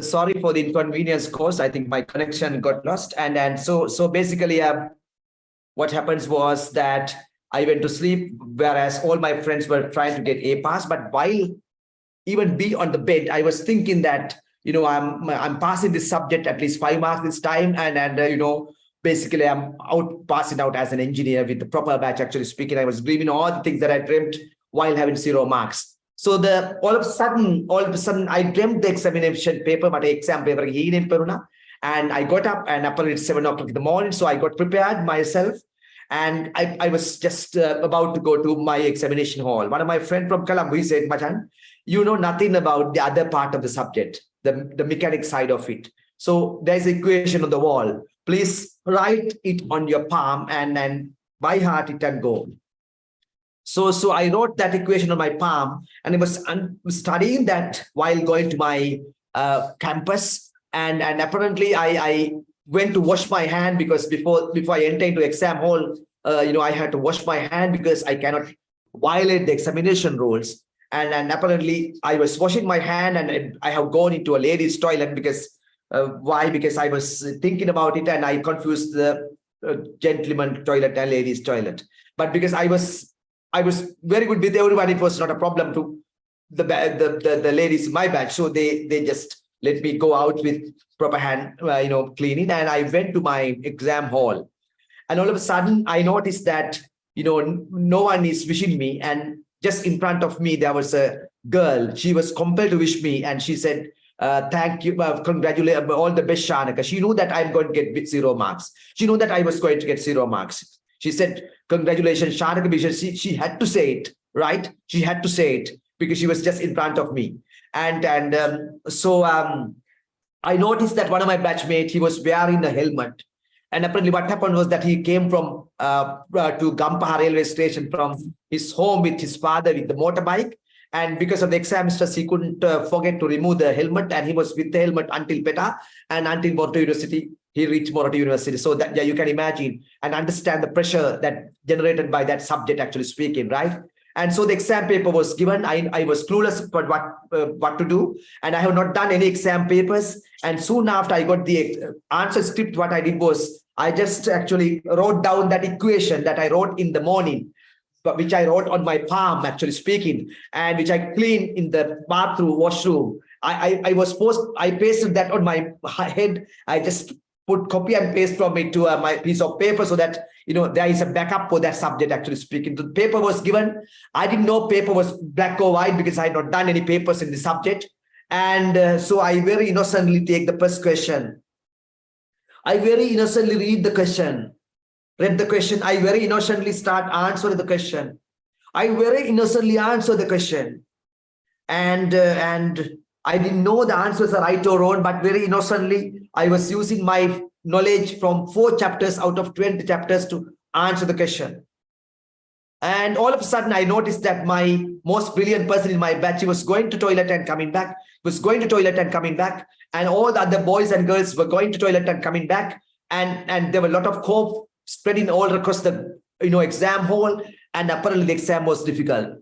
Sorry for the inconvenience caused. I think my connection got lost. And so basically, what happens was that I went to sleep, whereas all my friends were trying to get A pass. But while even be on the bed, I was thinking that, I'm passing this subject at least 5 marks this time. And basically I'm passing out as an engineer with the proper batch, actually speaking. I was dreaming all the things that I dreamt while having 0 marks. So all of a sudden, I dreamt the examination paper, but exam paper, and I got up, and apparently it's 7 o'clock in the morning. So I got prepared myself, and I was just about to go to my examination hall. One of my friends from Colombo, he said, Machan, you know nothing about the other part of the subject, the mechanic side of it. So there's an equation on the wall. Please write it on your palm, and by heart it can go. So I wrote that equation on my palm, and I was studying that while going to my campus. And apparently I went to wash my hand, because before I enter into exam hall, I had to wash my hand because I cannot violate the examination rules. And apparently I was washing my hand, and I have gone into a ladies' toilet because why? Because I was thinking about it, and I confused the gentleman toilet and ladies' toilet. But because I was very good with everyone, it was not a problem to the ladies in my batch. So they just let me go out with proper hand, cleaning. And I went to my exam hall. And all of a sudden, I noticed that, no one is wishing me. And just in front of me, there was a girl. She was compelled to wish me. And she said, thank you, congratulate, all the best, Shanaka. She knew that I'm going to get 0 marks. She knew that I was going to get 0 marks. She said, congratulations, Shanaka, because she had to say it, right? She had to say it because she was just in front of me. So I noticed that one of my batchmates, he was wearing a helmet. And apparently what happened was that he came from to Gampaha railway station from his home with his father with the motorbike. And because of the exam stress, he couldn't forget to remove the helmet. And he was with the helmet until PETA and until Moroto University. He reached Moroto University. So that, yeah, you can imagine and understand the pressure that generated by that subject actually speaking, right? And so the exam paper was given. I was clueless about what to do. And I have not done any exam papers. And soon after I got the answer script, what I did was I just actually wrote down that equation that I wrote in the morning, but which I wrote on my palm, actually speaking, and which I cleaned in the bathroom, washroom. I pasted that on my head. I just put copy and paste from it to my piece of paper so that, there is a backup for that subject actually speaking. The paper was given. I didn't know paper was black or white because I had not done any papers in the subject. And so I very innocently take the first question. I very innocently read the question. Read the question. I very innocently start answering the question. I very innocently answer the question. And I didn't know the answers are right or wrong, but very innocently, I was using my knowledge from 4 chapters out of 20 chapters to answer the question. And all of a sudden, I noticed that my most brilliant person in my batch, he was going to toilet and coming back, was going to toilet and coming back. And all the other boys and girls were going to toilet and coming back. And there were a lot of hope spreading all across the exam hall. And apparently the exam was difficult.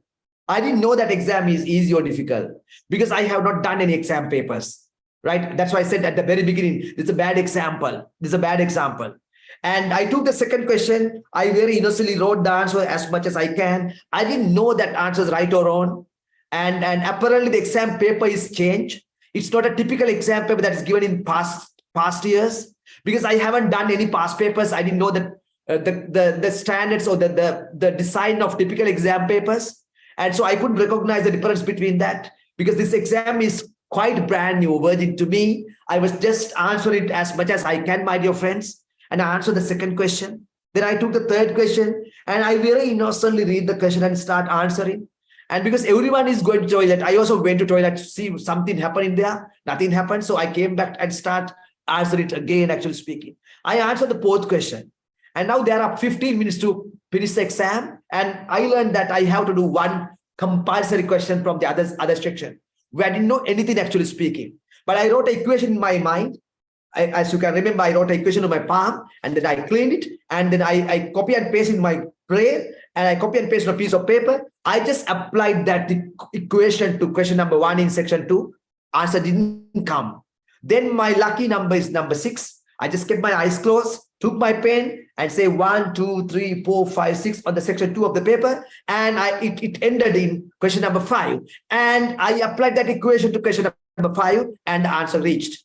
I didn't know that exam is easy or difficult because I have not done any exam papers, right? That's why I said at the very beginning, this is a bad example. This is a bad example. And I took the second question. I very innocently wrote the answer as much as I can. I didn't know that answer is right or wrong. And apparently the exam paper is changed. It's not a typical exam paper that is given in past years because I haven't done any past papers. I didn't know that the standards or the design of typical exam papers. And so I couldn't recognize the difference between that because this exam is quite brand new, virgin to me. I was just answering it as much as I can, my dear friends. And I answered the second question. Then I took the third question and I very innocently read the question and start answering. And because everyone is going to toilet, I also went to toilet to see something happening there. Nothing happened. So I came back and start answering it again, actually speaking. I answered the fourth question. And now there are 15 minutes to finish the exam. And I learned that I have to do one compulsory question from the other section where I didn't know anything actually speaking. But I wrote an equation in my mind. As you can remember, I wrote an equation on my palm and then I cleaned it. And then I copy and paste in my brain and I copy and paste on a piece of paper. I just applied that equation to question number 1 in section 2. Answer didn't come. Then my lucky number is number 6. I just kept my eyes closed, took my pen and say 1, 2, 3, 4, 5, 6 on the section 2 of the paper. And it ended in question number 5. And I applied that equation to question number 5 and the answer reached.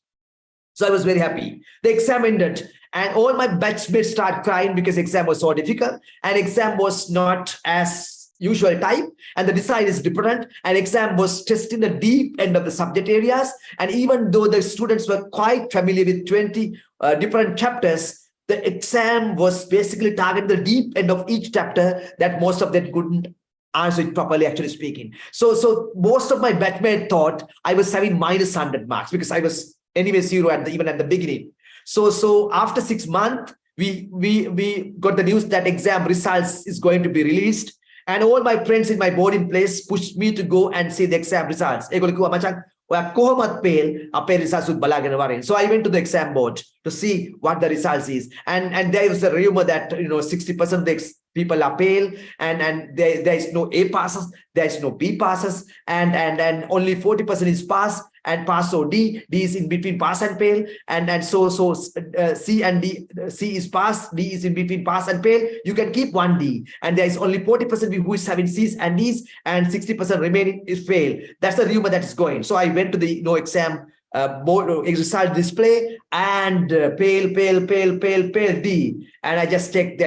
So I was very happy. The exam ended and all my batchmates started crying because the exam was so difficult and exam was not as usual type and the design is different and exam was testing the deep end of the subject areas. And even though the students were quite familiar with 20 different chapters, the exam was basically targeting the deep end of each chapter that most of them couldn't answer it properly, actually speaking. So most of my batchmates thought I was having minus 100 marks because I was anyway 0 even at the beginning. So after 6 months, we got the news that exam results is going to be released. And all my friends in my boarding place pushed me to go and see the exam results. So I went to the exam board to see what the results is. And there was a rumor that 60% of the people are pale, and there is no A passes, there is no B passes, and only 40% is pass and pass. So D is in between pass and pale, and so C and D, C is pass, D is in between pass and pale. You can keep one D, and there is only 40% who is having C's and D's, and 60% remaining is fail. That's the rumor that is going. So I went to the exam board result display, and pale D, and I just checked.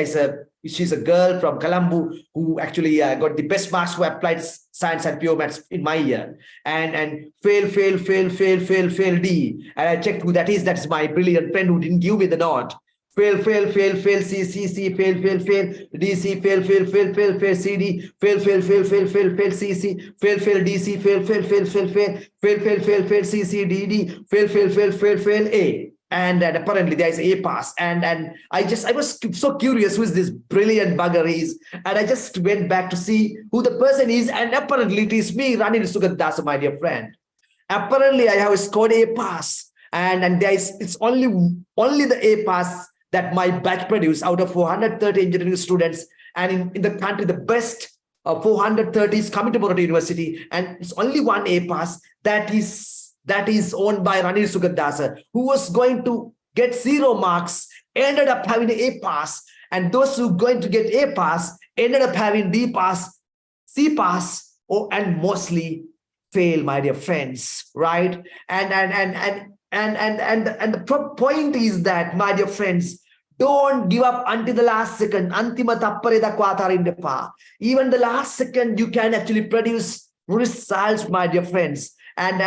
She's a girl from Colombo who actually got the best marks for applied science and pure maths in my year, and fail D, and I checked who that is. That's my brilliant friend who didn't give me the note. Fail C fail DC fail CD fail CC fail DC fail CC DD fail A. And apparently there is A pass, and I was so curious who is this brilliant bugger is, and I just went back to see who the person is, and apparently it is me, Ranil Sugaddasa, my dear friend. Apparently I have scored A pass, and there is, it's only the A pass that my batch produced out of 430 engineering students, and in the country the best 430 is coming to Baroda University, and it's only one A pass that is owned by Ranil Sugaddasa, who was going to get 0 marks, ended up having A pass, and those who going to get A pass ended up having D pass, C pass, and mostly fail, my dear friends, right? And the point is that, my dear friends, don't give up until the last second. Antima tappareda kwatarindapa. Even the last second, you can actually produce results, my dear friends. And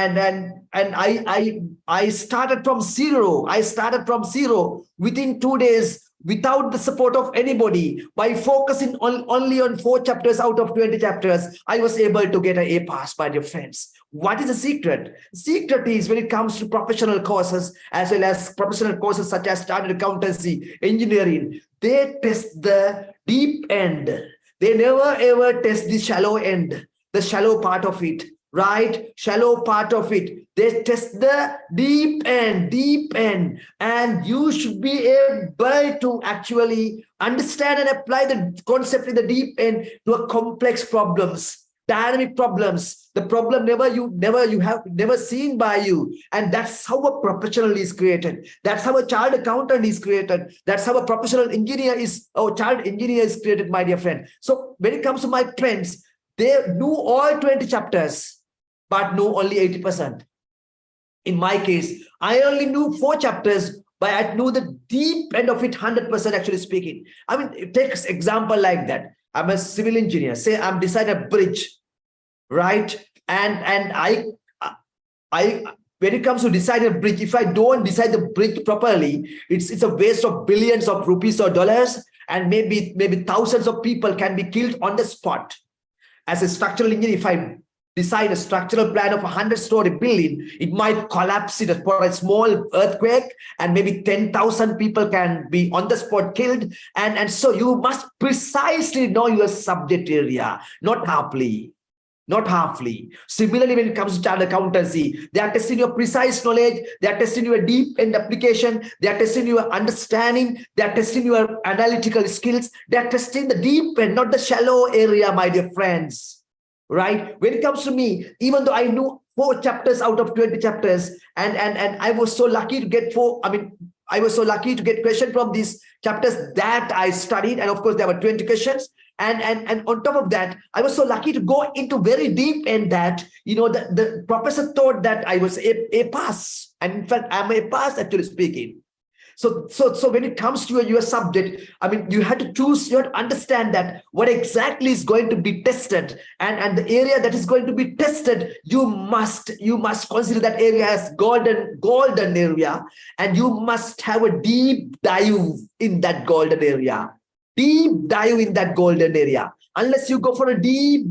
I started from zero. I started from zero within 2 days, without the support of anybody. By focusing only on 4 chapters out of 20 chapters, I was able to get an A pass, my dear friends. What is the secret? The secret is when it comes to professional courses, as well as professional courses such as chartered accountancy, engineering, they test the deep end. They never ever test the shallow end, the shallow part of it. Right? Shallow part of it. They test the deep end, and you should be able to actually understand and apply the concept in the deep end to a complex problems, dynamic problems, the problem you have never seen by you. And that's how a professional is created. That's how a child accountant is created. That's how a professional engineer is, or child engineer is created, my dear friend. So when it comes to my friends, they knew all 20 chapters, but know only 80%. In my case, I only knew 4 chapters, but I knew the deep end of it 100%, actually speaking. I mean, take an example like that. I'm a civil engineer. Say I'm designing a bridge, right? And I when it comes to designing a bridge, if I don't design the bridge properly, it's a waste of billions of rupees or dollars, and maybe thousands of people can be killed on the spot. As a structural engineer, if I design a structural plan of a 100-story building, it might collapse it for a small earthquake, and maybe 10,000 people can be on the spot killed. And so you must precisely know your subject area, not halfly. Similarly, when it comes to chartered accountancy, they are testing your precise knowledge, they are testing your deep end application, they are testing your understanding, they are testing your analytical skills, they are testing the deep end, not the shallow area, my dear friends. Right? When it comes to me, even though I knew 4 chapters out of 20 chapters, and I was so lucky to get 4, I was so lucky to get questions from these chapters that I studied, and of course there were 20 questions, and on top of that, I was so lucky to go into very deep end that, you know, the professor thought that I was a pass, and in fact I'm a pass, actually speaking. So when it comes to your subject, I mean, you have to choose, you have to understand that what exactly is going to be tested, and the area that is going to be tested, you must consider that area as golden area, and you must have a deep dive in that golden area. Unless you go for a deep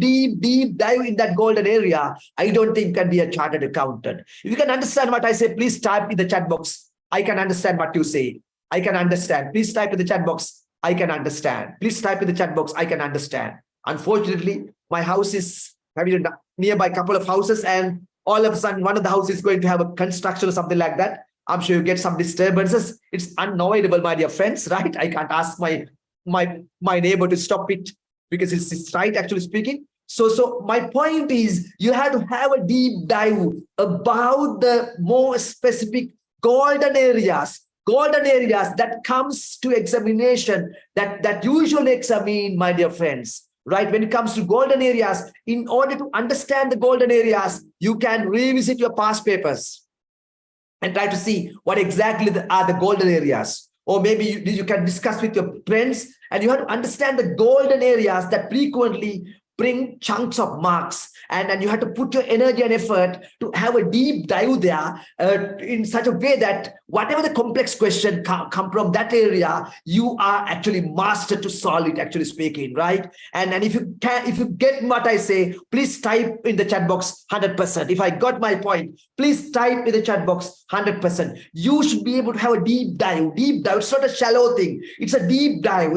dive in that golden area, I don't think you can be a chartered accountant. If you can understand what I say, please type in the chat box. I can understand what you say. I can understand. Please type in the chat box. I can understand. Please type in the chat box. I can understand. Unfortunately, my house is having a nearby couple of houses, and all of a sudden, one of the houses is going to have a construction or something like that. I'm sure you get some disturbances. It's unavoidable, my dear friends, right? I can't ask my my neighbor to stop it because it's right actually speaking. So my point is you have to have a deep dive about the more specific golden areas that comes to examination that usually examine, my dear friends. Right, when it comes to golden areas, in order to understand the golden areas, you can revisit your past papers and try to see what exactly are the golden areas. Or maybe you can discuss with your friends, and you have to understand the golden areas that frequently bring chunks of marks, and you have to put your energy and effort to have a deep dive there in such a way that whatever the complex question come from that area, you are actually master to solve it, actually speaking, right? And if you get what I say, please type in the chat box 100%. If I got my point, please type in the chat box 100%. You should be able to have a deep dive. It's not a shallow thing. It's a deep dive.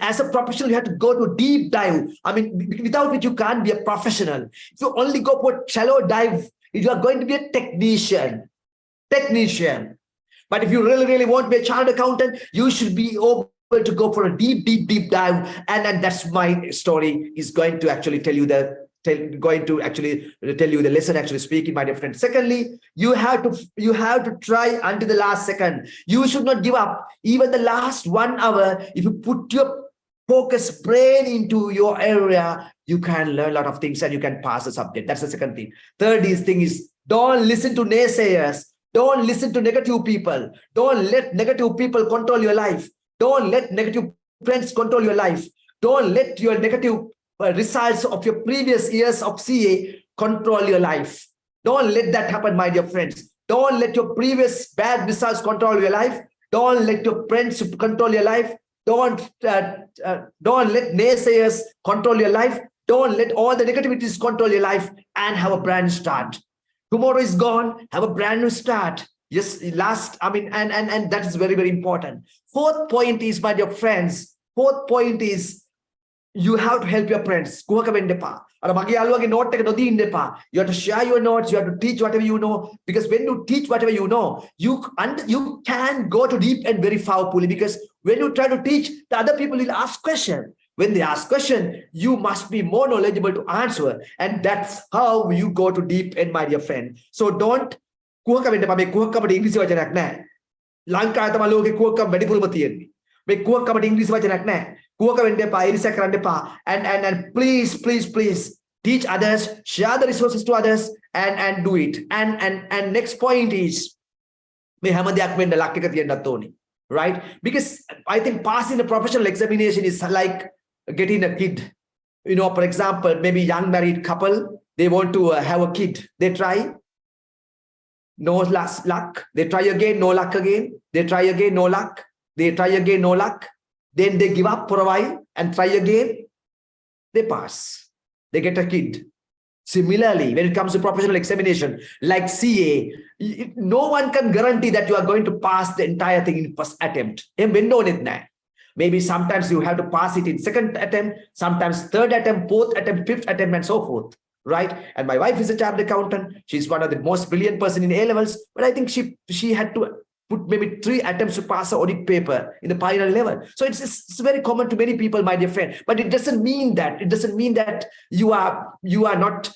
As a professional, you have to go to deep dive. I mean, without which you can't be a professional. If you only go for shallow dive, you are going to be a technician. But if you really want to be a chartered accountant, you should be able to go for a deep dive. And that's my story is going to actually tell you the lesson, actually speaking, my dear friend. Secondly, you have to try until the last second. You should not give up. Even the last 1 hour, if you put your focus brain into your area, you can learn a lot of things and you can pass the subject. That's the second thing. Third thing is don't listen to naysayers. Don't listen to negative people. Don't let negative people control your life. Don't let negative friends control your life. Don't let your negative results of your previous years of CA control your life. Don't let that happen, my dear friends. Don't let your previous bad results control your life. Don't let your friends control your life. Don't let naysayers control your life. Don't let all the negativities control your life, and have a brand new start. Tomorrow is gone. Have a brand new start. Yes, and that is very, very important. Fourth point is, my dear friends, you have to help your friends. You have to share your notes. You have to teach whatever you know. Because when you teach whatever you know, you can go to deep and very powerfully. Because when you try to teach, the other people will ask questions. When they ask question, you must be more knowledgeable to answer. And that's how you go to deep end, my dear friend. So don't English වචනයක් නැහැ. ලංකාවේ තමයි ලෝකේ කුවක්කම වැඩිපුරම තියෙන්නේ. මේ කුවක්කමට ඉංග්‍රීසි වචනයක් නැහැ. කුවක වෙන්න එපා, ඉරිසක් කරන්න එපා. And please teach others, share the resources to others, and do it. And next point is මේ හැම දෙයක් වෙන්න ලක් එක තියෙන්නත් ඕනේ. Right? Because I think passing a professional examination is like getting a kid. For example, maybe young married couple, they want to have a kid. They try, no luck. They try again, no luck again. They try again, no luck. They try again, no luck. Then they give up for a while and try again. They pass. They get a kid. Similarly, when it comes to professional examination, like CA, no one can guarantee that you are going to pass the entire thing in first attempt. Maybe sometimes you have to pass it in second attempt, sometimes third attempt, fourth attempt, fifth attempt, and so forth. Right? And my wife is a chartered accountant. She's one of the most brilliant person in A-levels, but I think she had to put maybe 3 attempts to pass an audit paper in the final level. So it's very common to many people, my dear friend. But it doesn't mean that you are not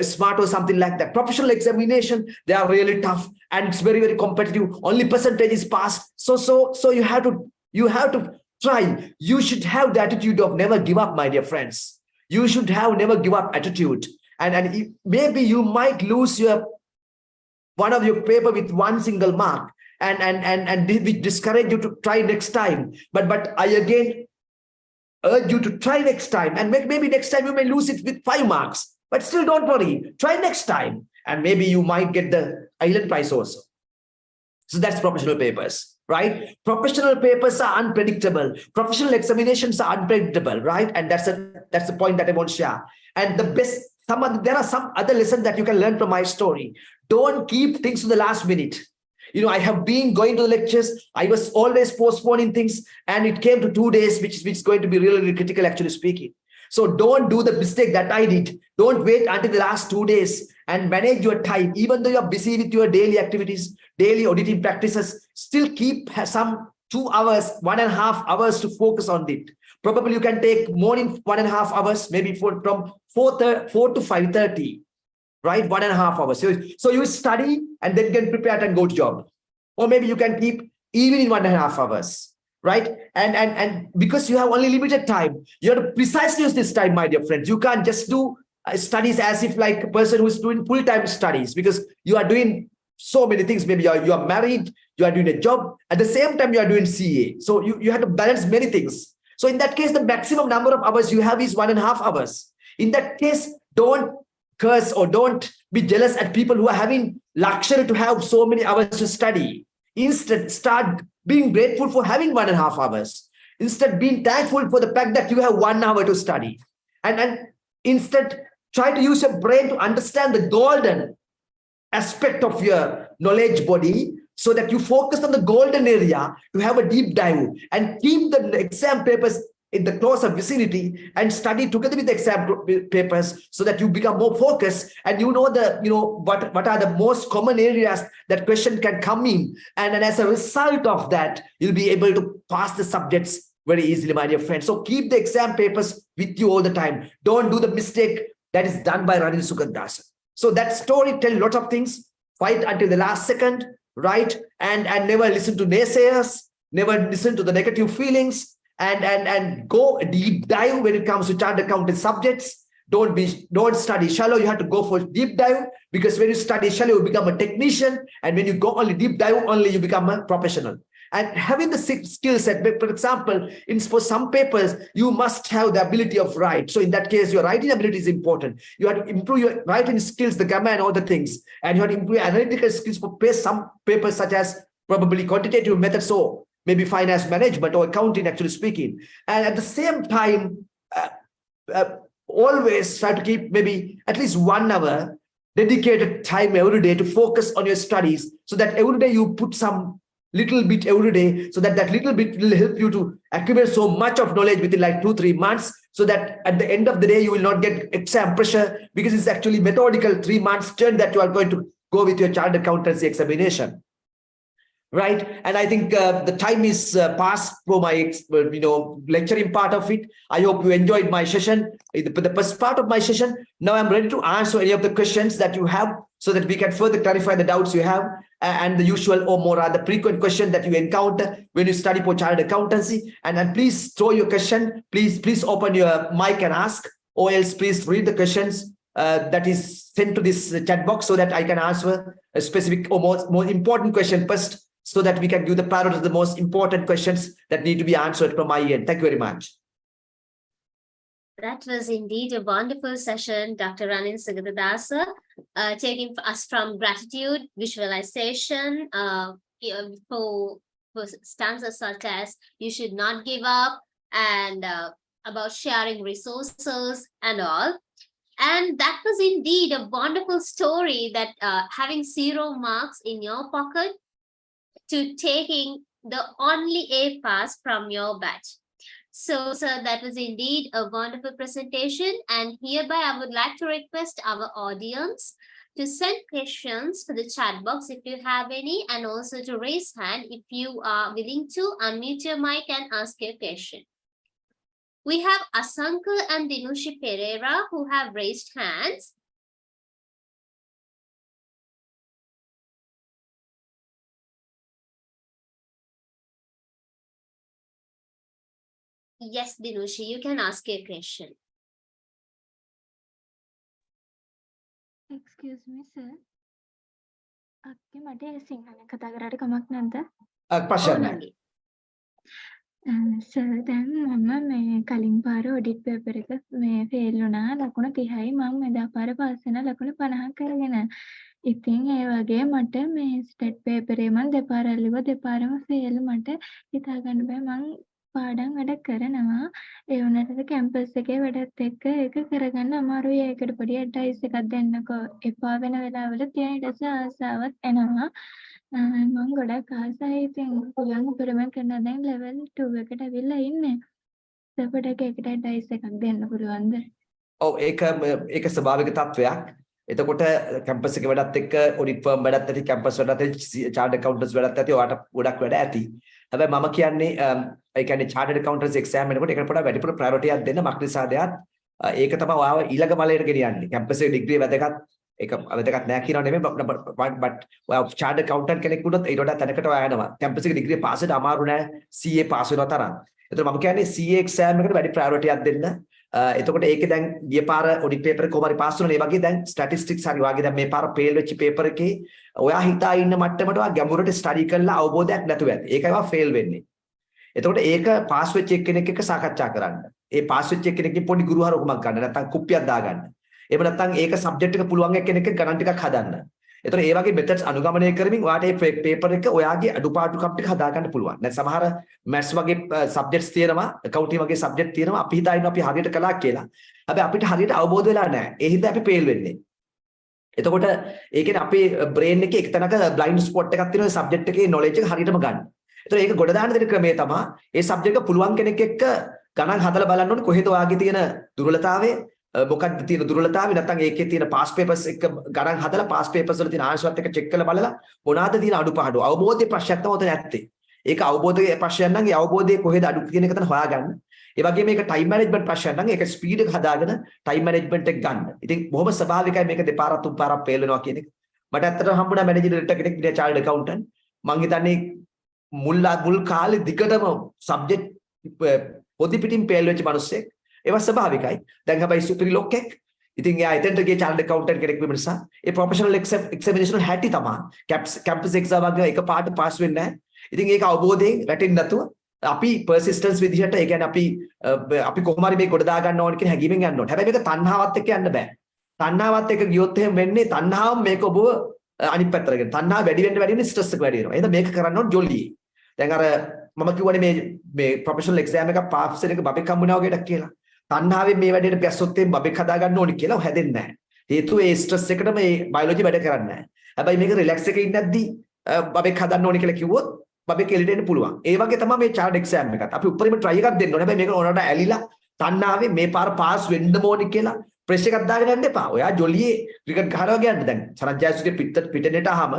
smart or something like that. Professional examination, they are really tough and it's very, very competitive. Only percentage is passed. So you have to try. You should have the attitude of never give up, my dear friends. You should have never give up attitude. And maybe you might lose one of your paper with 1 single mark, and we discourage you to try next time. But I again urge you to try next time, and maybe next time you may lose it with 5 marks. But still, don't worry. Try next time, and maybe you might get the Island Prize also. So that's professional papers, right? Professional papers are unpredictable. Professional examinations are unpredictable, right? And that's the point that I want to share. And there are some other lessons that you can learn from my story. Don't keep things to the last minute. I have been going to the lectures. I was always postponing things, and it came to 2 days, which is going to be really, really critical, actually speaking. So don't do the mistake that I did. Don't wait until the last 2 days, and manage your time. Even though you're busy with your daily activities, daily auditing practices, still keep some 2 hours, 1.5 hours to focus on it. Probably you can take morning 1.5 hours, maybe from 4 to 5:30, right? 1.5 hours. So you study and then get prepared and go to job. Or maybe you can keep evening 1.5 hours, right? And because you have only limited time, you have to precisely use this time, my dear friends. You can't just do studies as if like a person who is doing full-time studies, because you are doing so many things. Maybe you are married, you are doing a job, at the same time you are doing CA. So you have to balance many things. So in that case, the maximum number of hours you have is 1.5 hours. In that case, don't curse or don't be jealous at people who are having luxury to have so many hours to study. Instead, start being grateful for having 1.5 hours. Instead, being thankful for the fact that you have 1 hour to study. And instead, try to use your brain to understand the golden aspect of your knowledge body, so that you focus on the golden area to have a deep dive and keep the exam papers in the closer vicinity and study together with the exam papers, so that you become more focused and you know what are the most common areas that question can come in, and as a result of that you'll be able to pass the subjects very easily, my dear friends. So keep the exam papers with you all the time. Don't do the mistake that is done by Ranil Sugandasa. So that story tells lots of things. Fight until the last second, right? And never listen to naysayers, never listen to the negative feelings, and go a deep dive when it comes to chartered accountant subjects. Don't study shallow. You have to go for deep dive, because when you study shallow, you become a technician, and when you go only deep dive, only you become a professional. And having the skill set, for example, for some papers, you must have the ability of write. So in that case, your writing ability is important. You have to improve your writing skills, the grammar and all the things. And you have to improve your analytical skills for some papers, such as probably quantitative methods, or maybe finance management or accounting, actually speaking. And at the same time, always try to keep maybe at least 1 hour dedicated time every day to focus on your studies, so that every day you put some little bit every day, so that little bit will help you to accumulate so much of knowledge within like 2-3 months, so that at the end of the day you will not get exam pressure, because it's actually methodical 3 months turn that you are going to go with your chartered accountancy examination, right? And I think the time is past for my lecturing part of it. I hope you enjoyed my session, the first part of my session. Now I'm ready to answer any of the questions that you have, so that we can further clarify the doubts you have, and the usual or more rather frequent question that you encounter when you study for chartered accountancy. And please throw your question. Please open your mic and ask, or else please read the questions that is sent to this chat box, so that I can answer a specific or more important question first, so that we can give the priority to the most important questions that need to be answered from my end. Thank you very much. That was indeed a wonderful session, Dr. Ranil Sugandasa, taking us from gratitude, visualization, for stanzas such as "You should not give up," and about sharing resources and all. And that was indeed a wonderful story, that having 0 marks in your pocket to taking the only A pass from your batch. So, sir, that was indeed a wonderful presentation. And hereby, I would like to request our audience to send questions to the chat box if you have any, and also to raise hand if you are willing to unmute your mic and ask your question. We have Asankar and Dinushi Pereira who have raised hands. Yes, Dinushi, you can ask your question. Excuse me, sir. අක්කේ මට සිංහලෙන් කතා කරාට කමක් නැද්ද? ප්‍රශ්න නැහැ. Sir දැන් මම මේ කලින් පාර ඔඩිට් පේපර් එක මේ ෆේල් වුණා. ලකුණ 30යි. මම මෙදා පාර පාස් වෙන ලකුණ 50ක් කරගෙන. ඉතින් ඒ වගේ මට මේ ස්ටේට් පේපරේ මම දෙපාරක් ලිව්වා. දෙපාරම ෆේල්. මට හිතා ගන්න බෑ මම පාඩම් වැඩ කරනවා. ඒ වුණාට කැම්පස් එකේ වැඩත් එක්ක ඒක කරගන්න අමාරුයි. ඒකට පොඩි ඇඩ්වයිස් එකක් දෙන්නකෝ. එපා වෙන වෙලාවල තියෙන ඊට පස්සේ ආසාවක් එනවා. මම ගොඩක් ආසයි. ඉතින් පුළුවන් උපරිමයෙන් කරන දැන් ලෙවල් 2 එකට අවිල්ලා ඉන්නේ. සපඩක ඒකට ඇඩ්වයිස් එකක් දෙන්න පුළුවන්ද? ඔව් ඒක ස්වභාවික තත්වයක්. එතකොට කැම්පස් එකේ වැඩත් එක්ක ඔඩිට් ෆර්ම් වැඩත් ඇති, කැම්පස් වැඩත් ඇති, චාර්ට් ඇකවුන්ටන්ට්ස් වැඩත් ඇති, ඔයාලට ගොඩක් වැඩ ඇති. හැබැයි මම කියන්නේ ඒ කියන්නේ chartered accountants exam එනකොට ඒකට වඩා වැඩිපුර priority එකක් දෙන්න මක් නිසාද ඒක තමයි ඔයාව ඊළඟ මලයට ගෙනියන්නේ. කැම්පස් එකේ ඩිග්‍රී වැදගත් ඒක වැදගත් නෑ කියනව නෙමෙයි but ඔයා chartered accountant කෙනෙක් වුණොත් ඊට වඩා තැනකට ඔයා යනවා. කැම්පස් එකේ ඩිග්‍රී පාස් වෙන්න අමාරු නෑ CA පාස් වෙනවා තරම්. ඒතර මම කියන්නේ CA exam එකට වැඩි priority එකක් දෙන්න. එතකොට ඒකේ දැන් ගිය පාර ඔඩිට් පේපර් එක කොහොම හරි පාස් වුණා. ඒ වගේ දැන් ස්ටැටිස්ටික්ස් හරි වගේ දැන් මේ පාර ෆේල් වෙච්ච පේපර් එකේ ඔයා හිතා ඉන්න මට්ටමට ඔයා ගැඹුරට ස්ටඩි කරලා අවබෝධයක් නැතුව ඇති. ඒකයි ඔයා ෆේල් වෙන්නේ. එතකොට ඒක පාස් වෙච්ච එක්කෙනෙක් එක්ක සාකච්ඡා කරන්න. ඒ පාස් වෙච්ච එක්කෙනෙක්ගේ පොඩි ගුරු හරකුමක් ගන්න. නැත්නම් කුප්පියක් දාගන්න. එහෙම නැත්නම් ඒක සබ්ජෙක්ට් එක පුළුවන් එක්කෙනෙක් එක්ක ගණන් ටිකක් හදන්න. එතකොට ඒ වගේ මෙතඩ්ස් අනුගමනය කරමින් ඔයාට මේ පේපර් එක ඔයාගේ අඩුපාඩුකම් ටික හදාගන්න පුළුවන්. දැන් සමහර මැත්ස් වගේ සබ්ජෙක්ට්ස් තියෙනවා, accounting වගේ සබ්ජෙක්ට් තියෙනවා. අපි හිතා ඉන්නවා අපි හරියට කළා කියලා. හැබැයි අපිට හරියට අවබෝධ වෙලා නැහැ. ඒ හින්දා අපි ෆේල් වෙන්නේ. එතකොට ඒ කියන්නේ අපේ බ්‍රේන් එකේ එක තැනක බ්ලයින්ඩ් ස්පොට් එකක් තියෙනවා සබ්ජෙක්ට් එකේ නොලෙජ් එක හරියටම ගන්න. එතකොට ඒක ගොඩ දාන්න දෙන ක්‍රමය තමයි ඒ සබ්ජෙක්ට් එක පුළුවන් කෙනෙක් එක්ක ගණන් හදලා බලන්න ඕනේ කොහෙද ඔයාගේ තියෙන දුර්වලතාවය මොකක්ද තියෙන දුර්වලතාවය නැත්නම් ඒකේ තියෙන පාස් පේපර්ස් එක ගණන් හදලා පාස් පේපර්ස් වල තියෙන ආන්සර්ත් එක චෙක් කරලා බලලා මොනවාද තියෙන අඩුපාඩු අවබෝධයේ ප්‍රශ්නයක් තමයි උතන ඇත්තේ. ඒක අවබෝධයේ ප්‍රශ්නයක් නම් ඒ අවබෝධයේ කොහෙද අඩු කියන එක තමයි හොයාගන්න. ඒ වගේම මේක ටයිම් මැනේජ්මන්ට් ප්‍රශ්නයක් නම් ඒක ස්පීඩ් එක හදාගෙන ටයිම් මැනේජ්මන්ට් එක ගන්න. ඉතින් බොහොම ස්වභාවිකයි මේක දෙපාරක් තුන් පාරක් ෆේල් වෙනවා කියන එක. මට ඇත්තටම හම්බුණා මැනේජර් ඩිරෙක්ටර් කෙනෙක් ඉන්නේ චාර්ටර්ඩ් ඇකවුන්ටන්ට්. මං හිතන්නේ මුල් කාලේ දිගටම සබ්ජෙක්ට් පොඩි පිටින් ෆේල් වෙච්ච මිනිස්සෙක්. ඒවා ස්වභාවිකයි. දැන් හැබැයි සුපිරි ලොක්ෙක්. ඉතින් එයා එතෙන්ට ගිය චාර්ටර්ඩ් ඇකවුන්ටන්ට් කෙනෙක් වෙන නිසා ඒ ප්‍රොෆෙෂනල් එක්සැමිනේෂන් වල හැටි තමයි. කැම්පස් එක්සාම් වගේ එක පාට පාස් වෙන්නේ නැහැ. ඉතින් ඒක අවබෝධයෙන් වැටෙන්නේ නැතුව අපි පර්සිස්ටන්ස් විදිහට ඒ කියන්නේ අපි කොහොම හරි මේක ගොඩ දා ගන්න ඕන කියන හැඟීමෙන් යන්න ඕනේ. හැබැයි මේක තණ්හාවත් එක්ක යන්න බෑ. තණ්හාවත් එක්ක ගියොත් එහෙම වෙන්නේ තණ්හාව මේක ඔබව අනිත් පැත්තට ගෙන. තණ්හාව වැඩි වෙන්න ස්ට්‍රෙස් එක වැඩි වෙනවා. එහෙනම් මේක කරන්න ඕන ජොලියි. දැන් අර මම කිව්වනේ මේ ප්‍රොෆෙෂනල් එක්සෑම් එකක් පාස් වෙන එක බබෙක් හම්බුනා වගේට කියලා. තණ්හාවෙන් මේ වැඩේට බැස්සොත් එම් බබෙක් හදා ගන්න ඕනි කියලා හැදෙන්නේ නැහැ. හේතුව ඒ ස්ට්‍රෙස් එකට මේ බයොලොජි වැඩ කරන්නේ නැහැ. හැබැයි මේක රිලැක්ස් එකේ ඉන්නද්දි බබෙක් හදන්න ඕනි කියලා කිව්වොත් බබෙක් එළියට එන්න පුළුවන්. ඒ වගේ තමයි මේ චාර්ට් එක්සෑම් එකත්. අපි උඩරිම try එකක් දෙන්න ඕනේ. හැබැයි මේක ඕනට ඇලිලා තණ්හාවෙන් මේ පාර පාස් වෙන්න ඕනි කියලා ප්‍රෙෂර් එකක් දාගෙන යන්න එපා. ඔයා ජොලියේ ක්‍රිකට් ගහනවා කියන්නේ දැන් සරත් ජයසූරිය පිටේට ආවම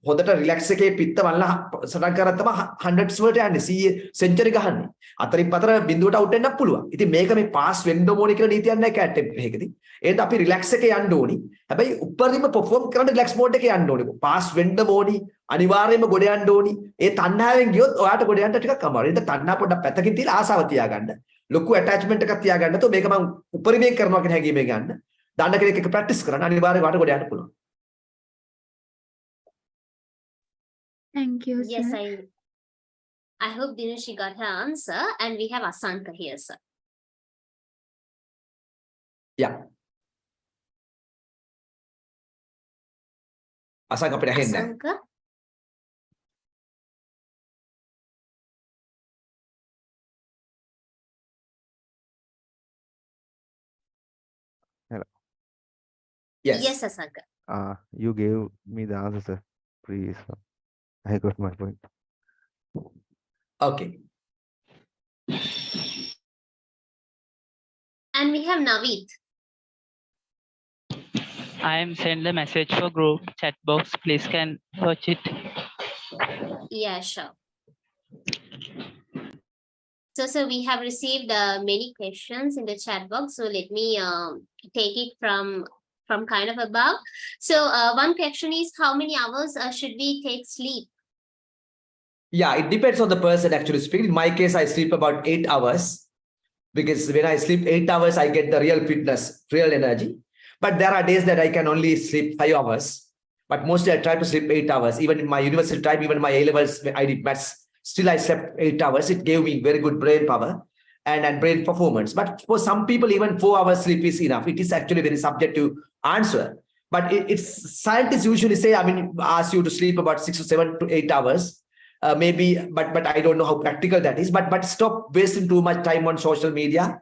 හොඳට රිලැක්ස් එකේ පිත්ත වල්ලා සටන් කරත් තමයි 100ස් වලට යන්නේ 100 සෙන්චරි ගහන්නේ. අතරින් පතර බිඳුවට අවුට් වෙන්නත් පුළුවන්. ඉතින් මේක මේ පාස් වෙන්න ඕනේ කියලා නීතියක් නැහැ කැට් එකේදී. ඒත් අපි රිලැක්ස් එකේ යන්න ඕනි. හැබැයි උඩරිම perform කරන්න රිලැක්ස් මෝඩ් එකේ යන්න ඕනේ. පාස් වෙන්න ඕනි. අනිවාර්යයෙන්ම ගොඩ යන්න ඕනි. ඒ තණ්හාවෙන් ගියොත් ඔයාට ගොඩ යන්න ටිකක් අමාරුයි. ඉතින් තණ්හා පොඩ්ඩක් පැත්තකින් තියලා ආසාව තියාගන්න. ලොකු ඇටැච්මන්ට් එකක් තියාගන්න. તો මේක මම උඩරිමයෙන් කරනවා කියන හැඟීමෙන් ගන්න. දන්න කෙනෙක් එක්ක ප්‍රැක්ටිස් කරන්න අනිවාර්යයෙන් වාට ගොඩ යන්න පුළුවන්. Thank you, sir. Yes, I hope Dinushi got her answer, and we have Asanka here, sir. Yeah. Asanka අපිට ඇහෙන්නේ නැහැ. Asanka? Hello. Yes. Yes, Asanka. You gave me the answer, sir. Please. I got my point. Okay. And we have Naveed. I am send the message for group chat box. Please can watch it. Yeah, sure. So we have received many questions in the chat box. So let me take it from kind of above. So one question is, how many hours should we take sleep? Yeah, it depends on the person actually speaking. In my case, I sleep about 8 hours because when I sleep 8 hours, I get the real fitness, real energy. But there are days that I can only sleep 5 hours. But mostly I try to sleep 8 hours. Even in my university time, even my A-levels, I did maths. Still, I slept 8 hours. It gave me very good brain power and brain performance. But for some people, even 4 hours sleep is enough. It is actually very subjective answer. But it's scientists usually say, I mean, ask you to sleep about 6 to 7 to 8 hours. Maybe, but I don't know how practical that is. But stop wasting too much time on social media.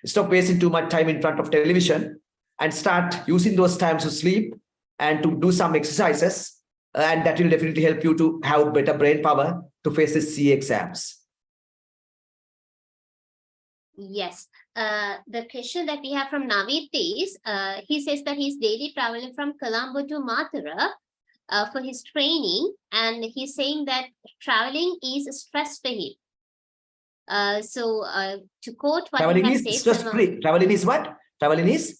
Stop wasting too much time in front of television and start using those times to sleep and to do some exercises. And that will definitely help you to have better brain power to face the CA exams. Yes. The question that we have from Naveed is, he says that he's daily traveling from Colombo to Mathura. for his training, and he's saying that traveling is a stress for him. To quote what Traveling he has is said, stress free. Traveling is what? Traveling is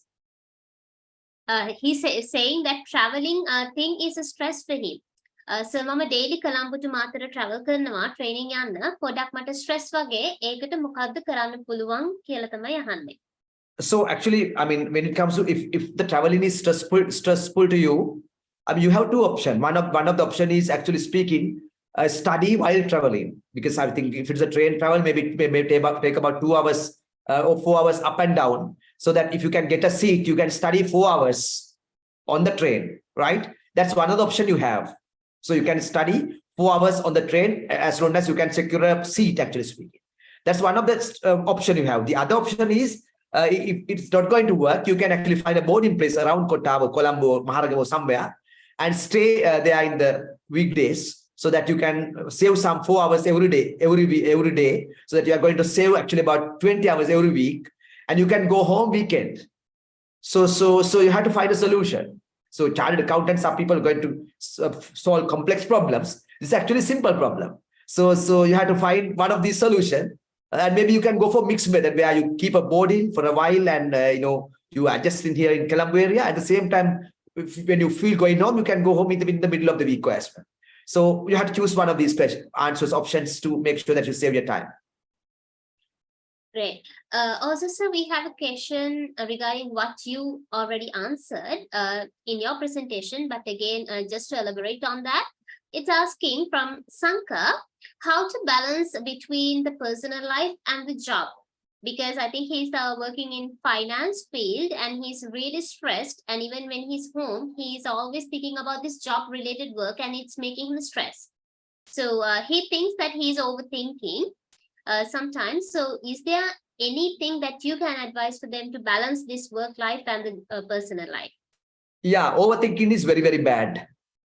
he's saying that traveling thing is a stress for him. So මම daily Colombo to Matara travel කරනවා training යන්න පොඩක් මට stress වගේ ඒකට මොකද්ද කරන්න පුළුවන් කියලා තමයි අහන්නේ. so actually, I mean, when it comes to if the traveling is stressful to you, I mean, you have two options. One of the option is actually speaking, study while traveling, because I think if it's a train travel, maybe it may take about 2 hours or 4 hours up and down. So that if you can get a seat, you can study 4 hours on the train, right? That's one of the option you have. So you can study 4 hours on the train as long as you can secure a seat, actually speaking. That's one of the option you have. The other option is, if it's not going to work, you can actually find a boarding place around Kottava, Colombo, Maharagama, somewhere, and stay there in the weekdays, so that you can save some 4 hours every day, so that you are going to save actually about 20 hours every week, and you can go home weekend. So you have to find a solution. So chartered accountants are people going to solve complex problems. This is actually a simple problem. So you have to find one of these solutions. And maybe you can go for mixed method, where you keep a boarding for a while, and you adjust in here in Colombo area. At the same time, when you feel going home, you can go home in the middle of the week as well. So you have to choose one of these options to make sure that you save your time. Great. Also, sir, we have a question regarding what you already answered in your presentation, but again, just to elaborate on that, it's asking from Sanka how to balance between the personal life and the job, because I think he's working in finance field and he's really stressed, and even when he's home, he's always thinking about this job related work and it's making him stress. So he thinks that he's overthinking sometimes. So is there anything that you can advise for them to balance this work life and the personal life? Yeah, overthinking is very, very bad.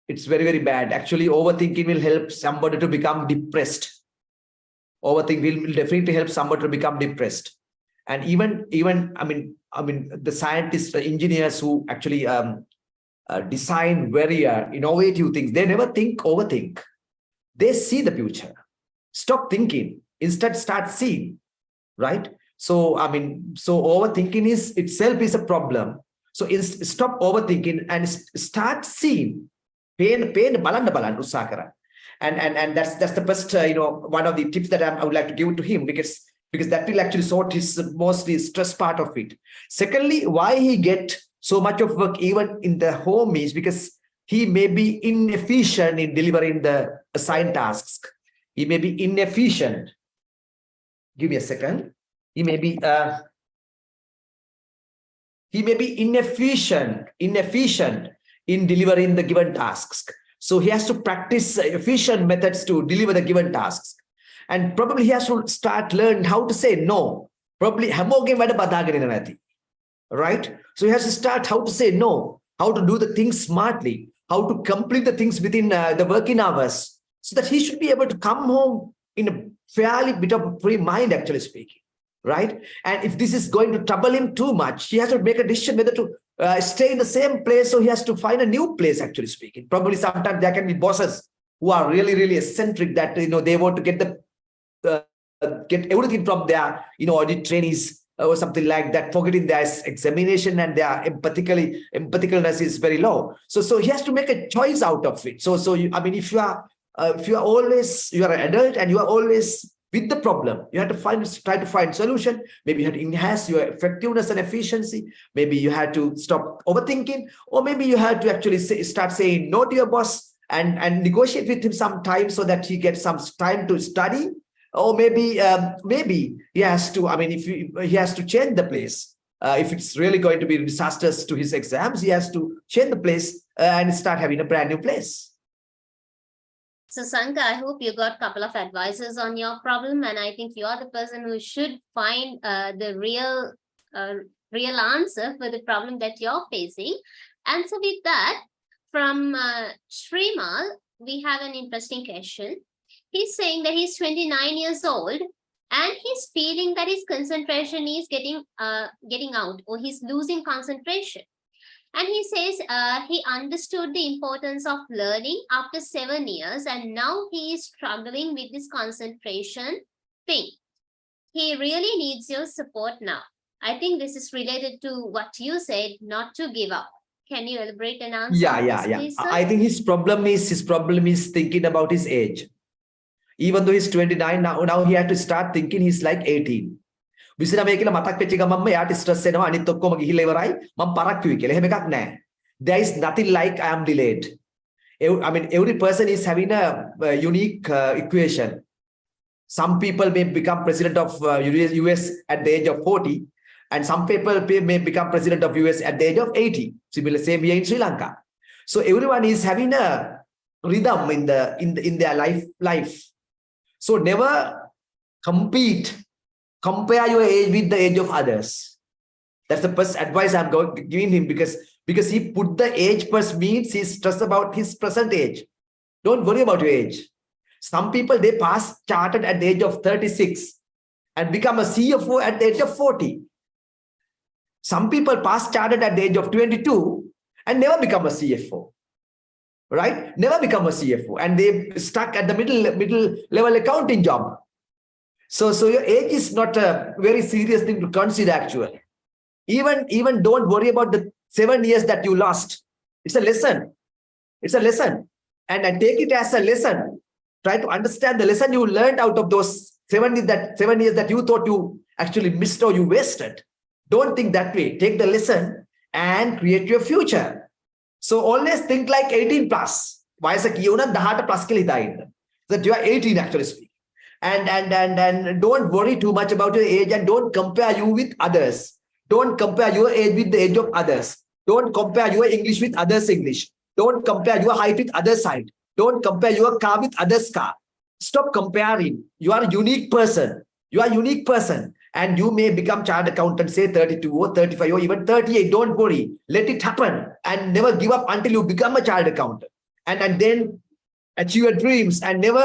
It's very, very bad. Actually, overthinking will help somebody to become depressed. Overthinking will definitely help somebody to become depressed. And even I mean the scientists, the engineers who actually design very innovative things, they never overthink. They see the future. Stop thinking. Instead, start seeing. Right? So overthinking itself is a problem. So stop overthinking and start seeing. Pain balan usaha karan. And that's the best one of the tips that I would like to give to him, because that will actually sort his mostly stress part of it. Secondly, why he get so much of work even in the home is because he may be inefficient in delivering the assigned tasks. He may be inefficient. Give me a second. He may be inefficient in delivering the given tasks. So he has to practice efficient methods to deliver the given tasks. And probably he has to start learn how to say no. Probably right? So he has to start how to say no, how to do the things smartly, how to complete the things within the working hours, so that he should be able to come home in a fairly bit of free mind, actually speaking. Right? And if this is going to trouble him too much, he has to make a decision whether to stay in the same place, so he has to find a new place, actually speaking. Probably sometimes there can be bosses who are really, really eccentric, that they want to get everything from their audit trainees or something like that, forgetting their examination, and their empathicalness is very low. So he has to make a choice out of it. So if you are an adult and you are always with the problem, you have to try to find solution. Maybe you have to enhance your effectiveness and efficiency. Maybe you have to stop overthinking, or maybe you have to actually start saying no to your boss and negotiate with him some time, so that he gets some time to study. Or maybe he has to, he has to change the place. If it's really going to be disastrous to his exams, he has to change the place and start having a brand new place. So Sanka, I hope you got a couple of advices on your problem, and I think you are the person who should find the real answer for the problem that you're facing. And so with that, from Shrimal, we have an interesting question. He's saying that he's 29 years old and he's feeling that his concentration is getting out, or he's losing concentration. And he says he understood the importance of learning after 7 years, and now he is struggling with this concentration thing. He really needs your support now. I think this is related to what you said, not to give up. Can you elaborate and answer Yeah, on yeah, this, yeah. please, sir? I think his problem is thinking about his age. Even though he's 29 now he had to start thinking he's like 18. 29 කියලා මතක් වෙච්ච ගමන්ම යාට stress එනවා අනිත් ඔක්කොම ගිහිල්ලා ඉවරයි මම පරක්කුයි කියලා. එහෙම එකක් නැහැ. There is nothing like I am delayed. I mean every person is having a unique equation. Some people may become president of US at the age of 40, and some people may become president of US at the age of 80. Similar same here in Sri Lanka. So everyone is having a rhythm in their life. So never compare your age with the age of others. That's the first advice I'm giving him, because he put the age first means he's stressed about his present age. Don't worry about your age. Some people, they pass chartered at the age of 36 and become a CFO at the age of 40. Some people pass chartered at the age of 22 and never become a CFO. Right? Never become a CFO, and they stuck at the middle level accounting job. So your age is not a very serious thing to consider actually. Even don't worry about the 7 years that you lost. It's a lesson. It's a lesson. And take it as a lesson. Try to understand the lesson you learned out of those 7 years that you thought you actually missed or you wasted. Don't think that way. Take the lesson and create your future. So always think like 18 plus. වයස කියුණා 18 plus කියලා හිතාගෙන. That you are 18 actually speaking. And don't worry too much about your age, and don't compare you with others. Don't compare your age with the age of others. Don't compare your English with others' English. Don't compare your height with others' height. Don't compare your car with others' car. Stop comparing. You are a unique person. You are a unique person. And you may become chartered accountant, say 32 or 35 or even 38. Don't worry. Let it happen. And never give up until you become a chartered accountant. And then achieve your dreams. And never,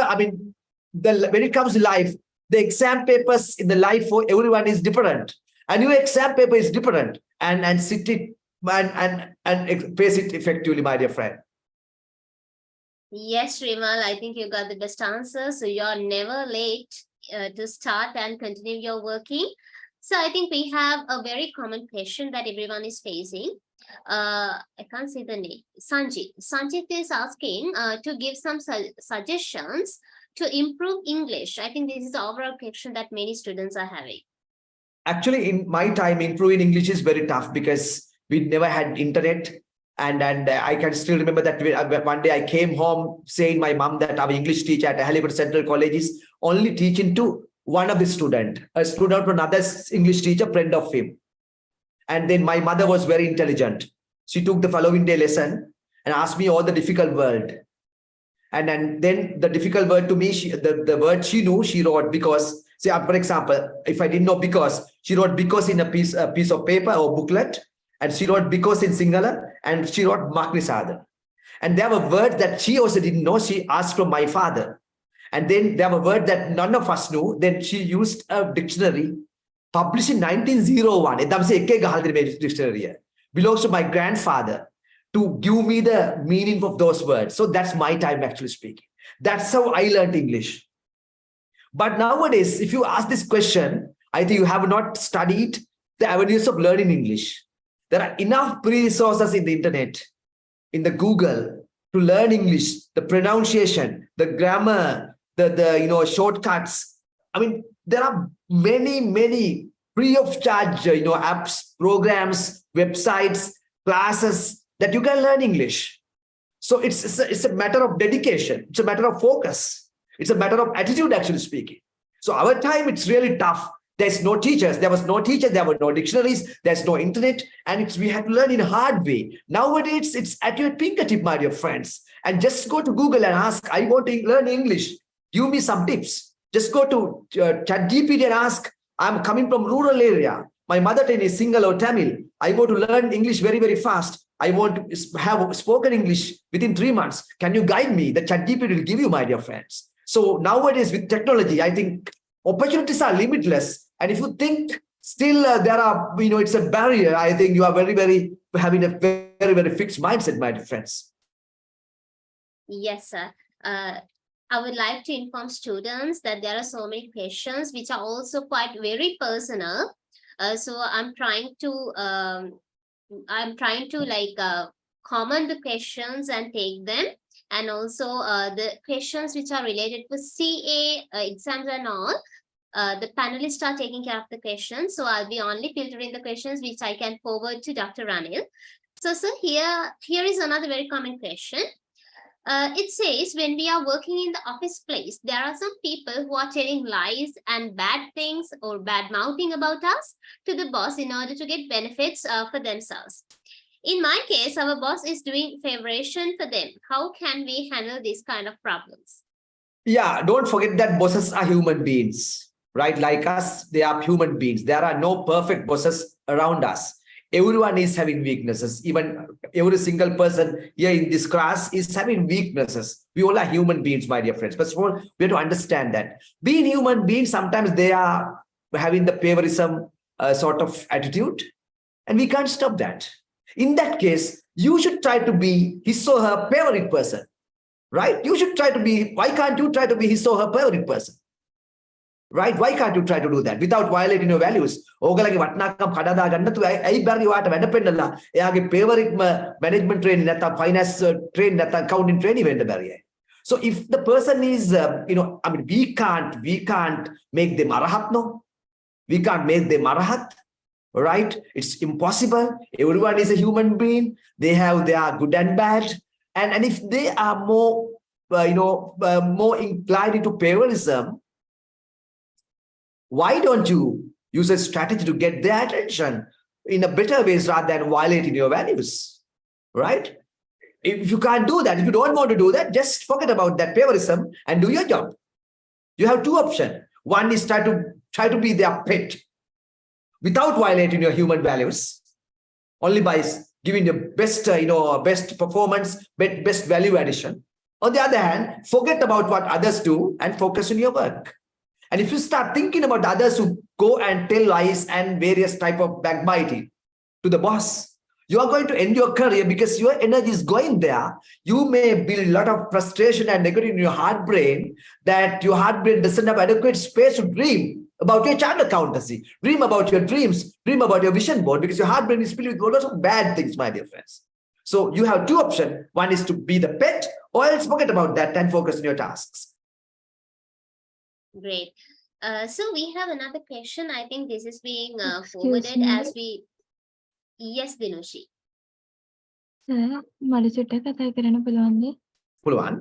when it comes to life, the exam papers in the life for everyone is different. And your exam paper is different. And sit it and face it effectively, my dear friend. Yes, Rimal, I think you got the best answer. So you're never late to start and continue your working. So I think we have a very common question that everyone is facing. I can't see the name. Sanjit is asking to give some suggestions to improve English. I think this is the overall question that many students are having. Actually, in my time, improving English is very tough because we never had internet. And I can still remember that one day I came home saying my mom that our English teacher at Halifax Central College is only teaching to one of the student, a student from another English teacher, friend of him. And then my mother was very intelligent. She took the following day lesson and asked me all the difficult word. And then the difficult word to me, the word she knew, she wrote because. Say, for example, if I didn't know because, she wrote because in a piece of paper or booklet. And she wrote because in Sinhala, and she wrote Maknisada. And there were words that she also didn't know. She asked from my father. And then there were words that none of us knew. Then she used a dictionary published in 1901. Dictionary belongs to my grandfather to give me the meaning of those words. So that's my time actually speaking. That's how I learned English. But nowadays, if you ask this question, I think you have not studied the avenues of learning English. There are enough resources in the internet, in the Google, to learn English, the pronunciation, the grammar, the shortcuts. There are many free of charge, apps, programs, websites, classes that you can learn English. So it's a matter of dedication. It's a matter of focus. It's a matter of attitude, actually speaking. So our time, it's really tough. There's no teachers. There was no teacher. There were no dictionaries. There's no internet. And we have to learn in a hard way. Nowadays, it's at your fingertip, my dear friends. And just go to Google and ask, I want to learn English. Give me some tips. Just go to ChatGPT and ask, I'm coming from rural area. My mother tongue is Sinhala or Tamil. I want to learn English very, very fast. I want to have spoken English within 3 months. Can you guide me? The ChatGPT will give you, my dear friends. So nowadays with technology, I think opportunities are limitless. And if you think Still, there are, it's a barrier. I think you are very having a very fixed mindset, my dear friends. Yes, sir. I would like to inform students that there are so many questions which are also quite very personal. So I'm trying to comment the questions and take them, and also the questions which are related to CA exams and all. The panelists are taking care of the questions, so I'll be only filtering the questions which I can forward to Dr. Ranil. So, sir, here is another very common question. It says when we are working in the office place, there are some people who are telling lies and bad things or bad mouthing about us to the boss in order to get benefits for themselves. In my case, our boss is doing favoration for them. How can we handle these kind of problems? Yeah, don't forget that bosses are human beings, right? Like us, they are human beings. There are no perfect bosses around us. Everyone is having weaknesses. Even every single person here in this class is having weaknesses. We all are human beings, my dear friends. First of all, we have to understand that. Being human beings, sometimes they are having the favorism sort of attitude, and we can't stop that. In that case, you should try to be his or her favorite person, right? You should try to be, why can't you try to be his or her favorite person? Right? Why can't you try to do that without violating your values? ඕගලගේ වටනකම් කඩදා ගන්න තු ඇයි බැරි වාට වැඩ පෙන්නලා එයාගේ favorite management training නැත්නම් finance training නැත්නම් accounting training වෙන්න බැරියයි. So if the person is we can't make them arahat, no. We can't make them arahat, right? It's impossible. Everyone is a human being. They are good and bad. And if they are more inclined into favoritism, why don't you use a strategy to get their attention in a better ways rather than violating your values, right? If you can't do that, if you don't want to do that, just forget about that favoritism and do your job. You have two options. One is try to be their pet without violating your human values, only by giving the best, best performance, best value addition. On the other hand, forget about what others do and focus on your work. And if you start thinking about others who go and tell lies and various type of backbiting to the boss, you are going to end your career because your energy is going there. You may build a lot of frustration and negativity in your heart brain, that your heart brain doesn't have adequate space to dream about your chartered accountancy, dream about your dreams, dream about your vision board, because your heart brain is filled with a lot of bad things, my dear friends. So you have two options. One is to be the pet, or else forget about that and focus on your tasks. Great. So we have another question. I think this is being Excuse forwarded me. as we. Yes, Dinushi. Sir මට චුට්ටක් කතා කරන්න පුළුවන්ද? පුළුවන්.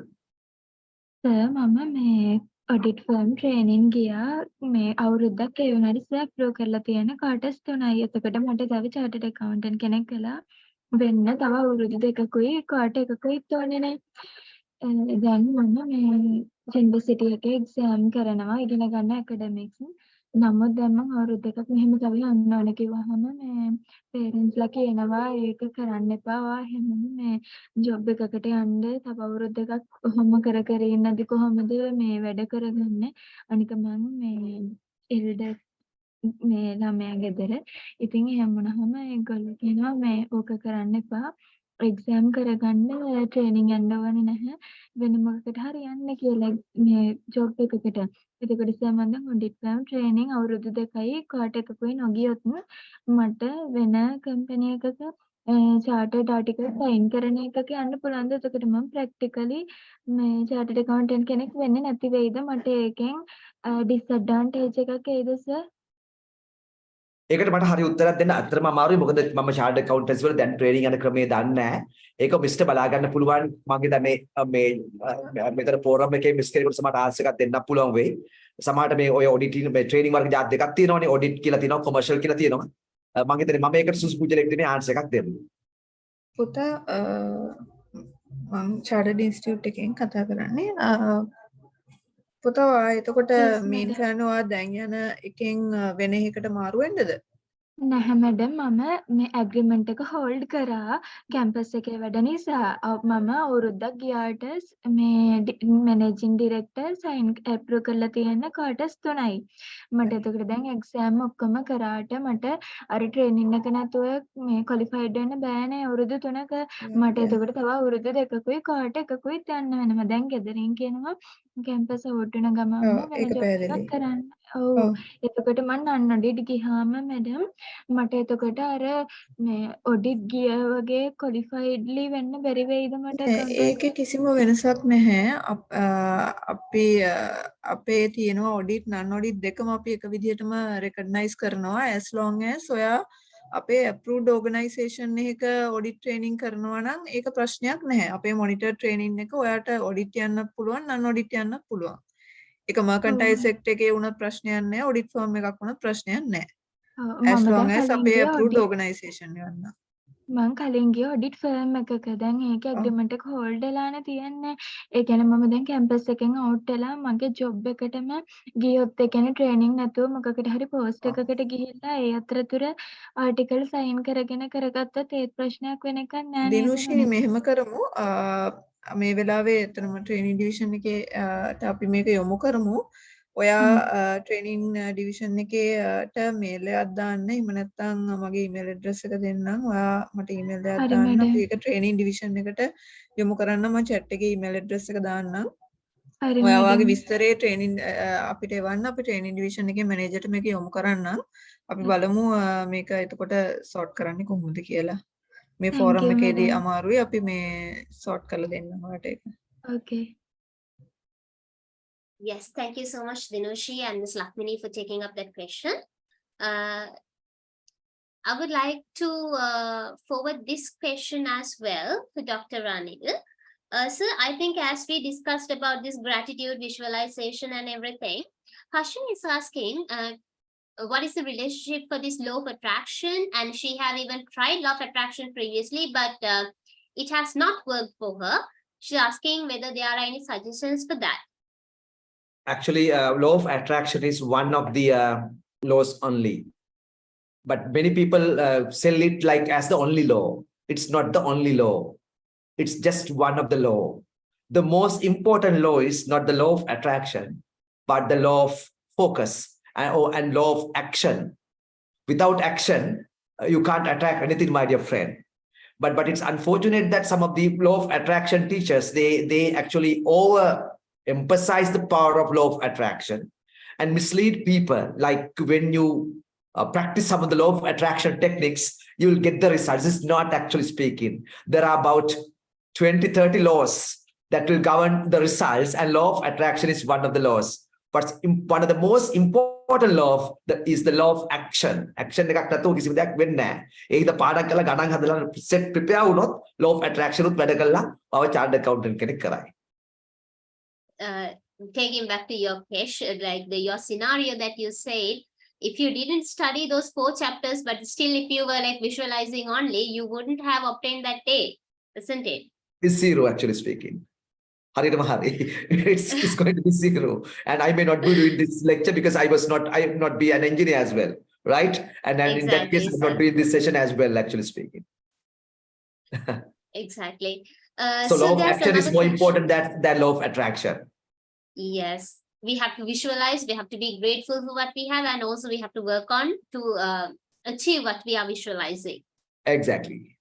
Sir මම මේ audit firm training ගියා මේ අවුරුද්දක් ඒ වුණාට සර් අප්‍රූව් කරලා තියෙන කාටස් 3යි. එතකොට මට තව චාර්ටර්ඩ් ඇකවුන්ටන්ට් කෙනෙක් වෙලා වෙන්න තව අවුරුදු 2කුයි කාට එකකුයි ඕනේ නැහැ. දැන් මම මේ යුනිවර්සිටි එකේ එක්සෑම් කරනවා ඉගෙන ගන්න ඇකඩමික්ස්. නමුත් දැන් මම අවුරුදු 2ක් මෙහෙම තව යන්න ඕන කිව්වහම මේ පේරන්ට්ස්ලා කියනවා ඒක කරන්න එපා. එහෙනම් මේ ජොබ් එකකට යන්න තව අවුරුදු 2ක් කොහොම කර ඉන්නද කොහොමද මේ වැඩ කරගන්නේ. අනික මම මේ එල්ඩර් මේ ළමයා ගෙදර. ඉතින් එහෙම වුණාම ඒගොල්ලෝ කියනවා මේ ඕක කරන්න එපා. එක්සෑම් කරගන්න ට්‍රේනින් යන්න ඕනේ නැහැ. වෙන මොකකට හරි යන්න කියලා මේ ජොබ් එකකට. එතකොට සර් මම දැන් ඔඩිට් ෆර්ම් ට්‍රේනින් අවුරුදු 2යි කාට එකකුයි නොගියොත් මට වෙන කම්පැනි එකක චාර්ටර්ඩ් ආටිකල් සයින් කරන එකක යන්න පුළුවන්ද? එතකොට මම ප්‍රැක්ටිකලි මේ චාර්ටර්ඩ් ඇකවුන්ටන්ට් කෙනෙක් වෙන්නේ නැති වෙයිද? මට ඒකෙන් ඩිස්ඇඩ්වාන්ටේජ් එකක් එයිද සර්? ඒකට මට හරි උත්තරයක් දෙන්න අත්‍තරම අමාරුයි. මොකද මම chartered accountants වල දැන් ට්‍රේනින් යන ක්‍රමය දන්නේ නැහැ. ඒක මිස්ටර් බලා ගන්න පුළුවන්. මගේ දැන් මේ මෙතන ෆෝරම් එකේ මිස් කෙනෙකුට සමහර ආන්සර් එකක් දෙන්නත් පුළුවන් වෙයි. සමහරට මේ ඔය ඔඩිටින් මේ ට්‍රේනින් වර්ග જાත් දෙකක් තියෙනවානේ. ඔඩිට් කියලා තියෙනවා, කොමර්ෂල් කියලා තියෙනවා. මම හිතන්නේ මම ඒකට සුසු පුජලෙක් දෙන්නේ ආන්සර් එකක් දෙන්න. පුතා මම chartered institute එකෙන් කතා කරන්නේ. පුතා එතකොට මේන් කරනවා දැන් යන එකෙන් වෙන එකකට මාරු වෙන්නද? නැහැ මැඩම් මම මේ ඇග්‍රීමන්ට් එක හෝල්ඩ් කරා කැම්පස් එකේ වැඩ නිසා. මම අවුරුද්දක් ගියාට මේ මැනේජින් ඩිරෙක්ටර් සයින් ඇප්‍රූව් කරලා තියෙන ක්වාටර්ස් 3යි. මට එතකොට දැන් එක්සෑම් ඔක්කොම කරාට මට අර ට්‍රේනින් එක නැතුව මේ ක්වොලිෆයිඩ් වෙන්න බෑනේ අවුරුදු 3ක. මට එතකොට තව අවුරුදු 2කුයි ක්වාටර් එකකුයි යන්න වෙනවා. දැන් ගෙදරින් කියනවා කැම්පස් අවුට් වෙන ගමන්ම ඔව්, වෙන ඒක ජොබ් එකක් පැහැදිලි. කරන්න. ඔව්. ඔව්. එතකොට මම නන් ඔඩිට් ගියාම මැඩම් මට එතකොට අර මේ ඔඩිට් ගිය වගේ ක්වොලිෆයිඩ්ලි වෙන්න බැරි වෙයිද මට නෑ, accountant? ඒකේ කිසිම වෙනසක් නැහැ. අපි අපේ තියෙනවා ඔඩිට් නන් ඔඩිට් දෙකම අපි එක විදිහටම රෙකග්නයිස් කරනවා as long as ඔයා අපේ approved organisation එකක ඔඩිට් ට්‍රේනින් කරනවා නම් ඒක ප්‍රශ්නයක් නැහැ. අපේ මොනිටර් ට්‍රේනින් එක ඔයාට ඔඩිට් යන්නත් පුළුවන් නන් ඔඩිට් යන්නත් පුළුවන්. ඒක මර්කන්ටයිල් සෙක්ටර් එකේ වුණත් ප්‍රශ්නයක් නැහැ. ඔඩිට් ෆර්ම් එකක් වුණත් ප්‍රශ්නයක් නැහැ. as මම long දැන් as කලින් අපේ ගිය approved ඔඩිට් organisation යන්න. මං කලින් ගිය ඔඩිට් ෆර්ම් එකක දැන් ඒක ඔව්. ඇග්‍රීමන්ට් එක හෝල්ඩ් වෙලානේ තියෙන්නේ. ඒ කියන්නේ මම දැන් කැම්පස් එකෙන් අවුට් වෙලා මගේ ජොබ් එකටම ගියොත් ඒ කියන්නේ ට්‍රේනින් නැතුව මොකකට හරි පෝස්ට් ඔව්. එකකට ගිහිල්ලා ඒ අතරතුර ආටිකල් සයින් කරගෙන කරගත්තොත් ඒත් ප්‍රශ්නයක් වෙන එකක් නෑ නේද දිනුෂිනි මනස? මෙහෙම කරමු. මේ වෙලාවේ එතනම ට්‍රේනින් ඩිවිෂන් එකේ අපි මේක යොමු කරමු. ඔයා ට්‍රේනින් ඩිවිෂන් එකේට මේල් එකක් දාන්න. එහෙම නැත්නම් මගේ ඊමේල් ඇඩ්‍රස් එක දෙන්නම්. ඔයා මට ඊමේල් එකක් හරි දාන්න. මැඩම්. අපි ඒක ට්‍රේනින් ඩිවිෂන් එකට යොමු කරන්න. මම chat එකේ ඊමේල් ඇඩ්‍රස් එක දාන්නම්. හරි ඔයා වගේ මැඩම්. විස්තරේ ට්‍රේනින් අපිට එවන්න. අපි ට්‍රේනින් ඩිවිෂන් එකේ මැනේජර්ට මේක යොමු කරන්නම්. අපි බලමු මේක එතකොට සෝට් කරන්නේ කොහොමද කියලා. මේ Thank ෆෝරම් you එකේදී මැඩම්. අමාරුයි අපි මේ සෝට් කරලා දෙන්නම් ඔයාලට ඒක. Okay. Yes, thank you so much, Dinushi and Ms. Lakmini, for taking up that question. I would like to forward this question as well to Dr. Ranil. Sir, I think as we discussed about this gratitude visualization and everything, Hashin is asking, what is the relationship for this law of attraction? And she have even tried law of attraction previously, but it has not worked for her. She's asking whether there are any suggestions for that. Actually, law of attraction is one of the laws only. But many people sell it like as the only law. It's not the only law. It's just one of the law. The most important law is not the law of attraction, but the law of focus and law of action. Without action, you can't attract anything, my dear friend. But it's unfortunate that some of the law of attraction teachers, they actually overemphasize the power of law of attraction and mislead people. Like when you practice some of the law of attraction techniques, you will get the results. It's not actually speaking. There are about 20-30 laws that will govern the results, and law of attraction is one of the laws. But one of the most important law is the law of action. Action එකක් නැතුව කිසිම දෙයක් වෙන්නේ නැහැ. ඒකද පාඩම් කරලා ගණන් හදලා set prepare වුණොත් law of attraction උත් වැඩ කරලා ඔය chartered accountant කෙනෙක් කරයි. Taking back to your question, like your scenario that you said, if you didn't study those 4 chapters, but still if you were like visualizing only, you wouldn't have obtained that day, isn't it? It's zero, actually speaking. Harinama Hari. It's going to be zero. And I may not be doing this lecture because I am not be an engineer as well, right? And then in that Exactly, case, I'm sir. not doing this session as well, actually speaking. Exactly. So law of there's action is another more question. important than law of attraction. Yes, we have to visualize, we have to be grateful for what we have, and also we have to work on to achieve what we are visualizing. Exactly.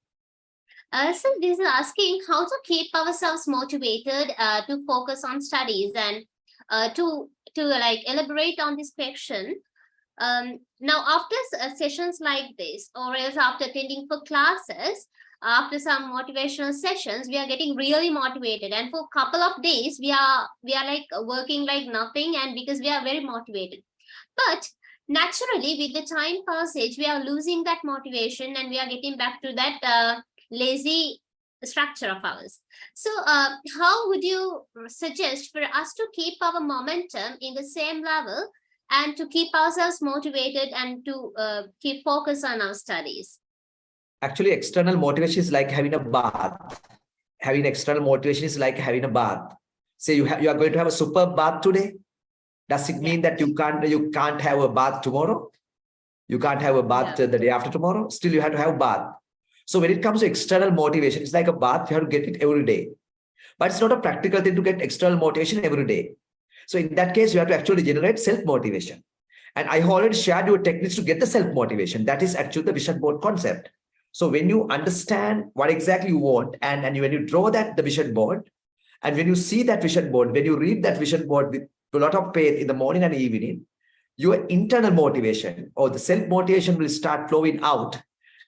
So this is asking how to keep ourselves motivated to focus on studies, and to like elaborate on this question. Now after sessions like this, or else after attending for classes, after some motivational sessions, we are getting really motivated, and for a couple of days we are like working like nothing, and because we are very motivated. But naturally with the time passage, we are losing that motivation, and we are getting back to that lazy structure of ours. So how would you suggest for us to keep our momentum in the same level and to keep ourselves motivated and to keep focus on our studies? Actually, external motivation is like having a bath. Having external motivation is like having a bath. Say you are going to have a super bath today. Does it mean that you can't have a bath tomorrow? You can't have a bath the day after tomorrow. Still, you have to have a bath. So when it comes to external motivation, it's like a bath. You have to get it every day. But it's not a practical thing to get external motivation every day. So in that case, you have to actually generate self-motivation. And I already shared your techniques to get the self-motivation. That is actually the vision board concept. So when you understand what exactly you want, and when you draw the vision board, and when you see that vision board, when you read that vision board with a lot of faith in the morning and evening, your internal motivation or the self-motivation will start flowing out,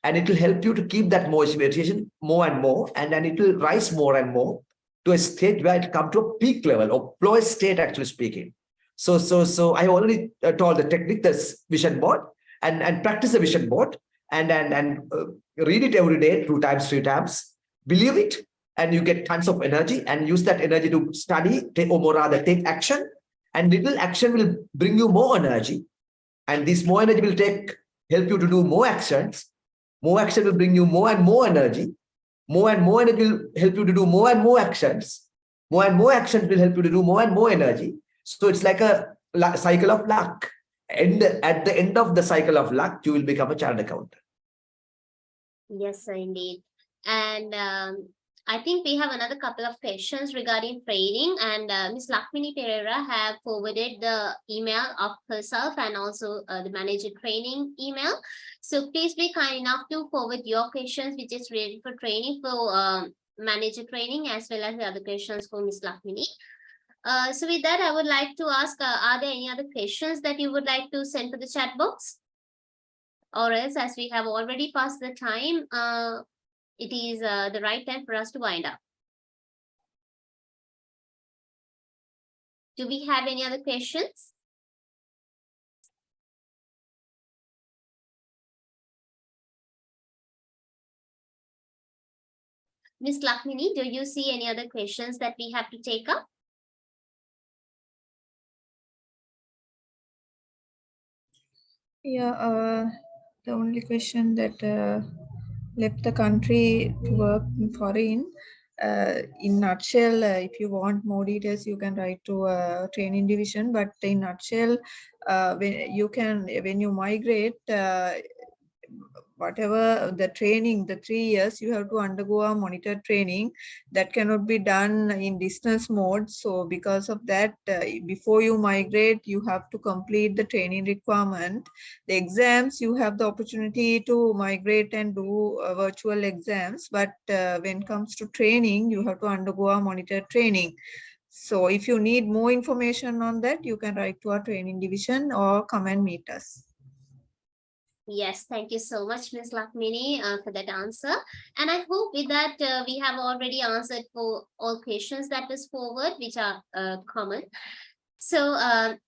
and it will help you to keep that motivation more and more, and then it will rise more and more to a state where it comes to a peak level or lowest state, actually speaking. So I already told the technique, this vision board, and practice the vision board, and read it every day, 2 times, 3 times, believe it, and you get tons of energy, and use that energy to study, or more rather take action, and little action will bring you more energy, and this more energy will help you to do more actions. More action will bring you more and more energy. More and more energy will help you to do more and more actions. More and more actions will help you to do more and more energy. So it's like a cycle of luck. And at the end of the cycle of luck, you will become a chartered accountant. Yes, sir, indeed. And I think we have another couple of questions regarding training, and Ms. Lakshmini Pereira have forwarded the email of herself and also the manager training email. So please be kind enough to forward your questions, which is related for training for manager training, as well as the other questions for Ms. Lakshmini. So with that, I would like to ask, are there any other questions that you would like to send to the chat box? Or else, as we have already passed the time, it is the right time for us to wind up. Do we have any other questions? Ms. Lakshmini, do you see any other questions that we have to take up? Yeah, the only question that left the country to work in foreign. In nutshell, if you want more details, you can write to training division. But in nutshell, when you migrate, whatever the training, the 3 years, you have to undergo a monitored training that cannot be done in distance mode. So because of that, before you migrate, you have to complete the training requirement. The exams, you have the opportunity to migrate and do virtual exams. But when it comes to training, you have to undergo a monitored training. So if you need more information on that, you can write to our training division or come and meet us. Yes, thank you so much, Ms. Lakshmini, for that answer. And I hope with that, we have already answered for all questions that was forward, which are common. So,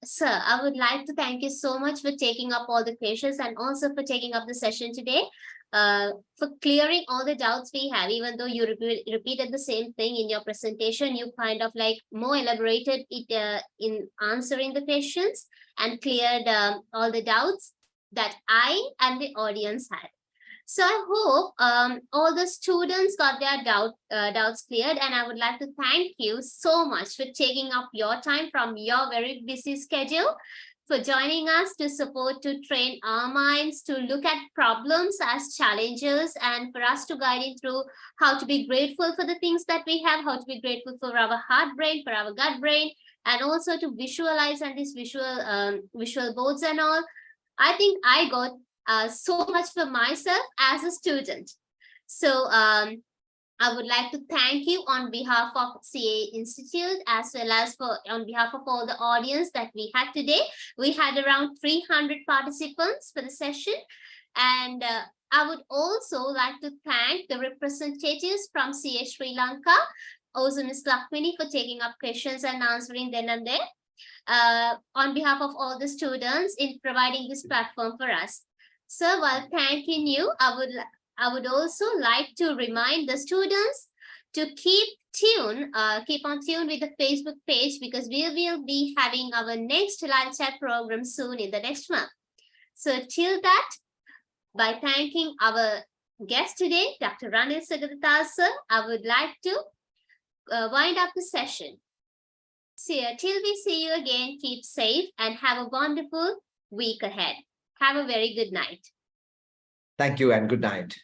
sir, I would like to thank you so much for taking up all the questions and also for taking up the session today, for clearing all the doubts we have. Even though you repeated the same thing in your presentation, you kind of like more elaborated it in answering the questions and cleared all the doubts that I and the audience had. So I hope all the students got their doubts cleared, and I would like to thank you so much for taking up your time from your very busy schedule, for joining us to support, to train our minds, to look at problems as challenges, and for us to guide you through how to be grateful for the things that we have, how to be grateful for our heart brain, for our gut brain, and also to visualize and these visual boards and all. I think I got so much for myself as a student. So I would like to thank you on behalf of CA Institute, as well as on behalf of all the audience that we had today. We had around 300 participants for the session. And I would also like to thank the representatives from CA Sri Lanka, also Ms. Lakshmini, for taking up questions and answering then and there. On behalf of all the students in providing this platform for us. So while thanking you, I would also like to remind the students to keep on tune with the Facebook page, because we will be having our next live chat program soon in the next month. So till that, by thanking our guest today, Dr. Ranil Sagadata sir, I would like to wind up the session. So till we see you again, keep safe and have a wonderful week ahead. Have a very good night. Thank you and good night.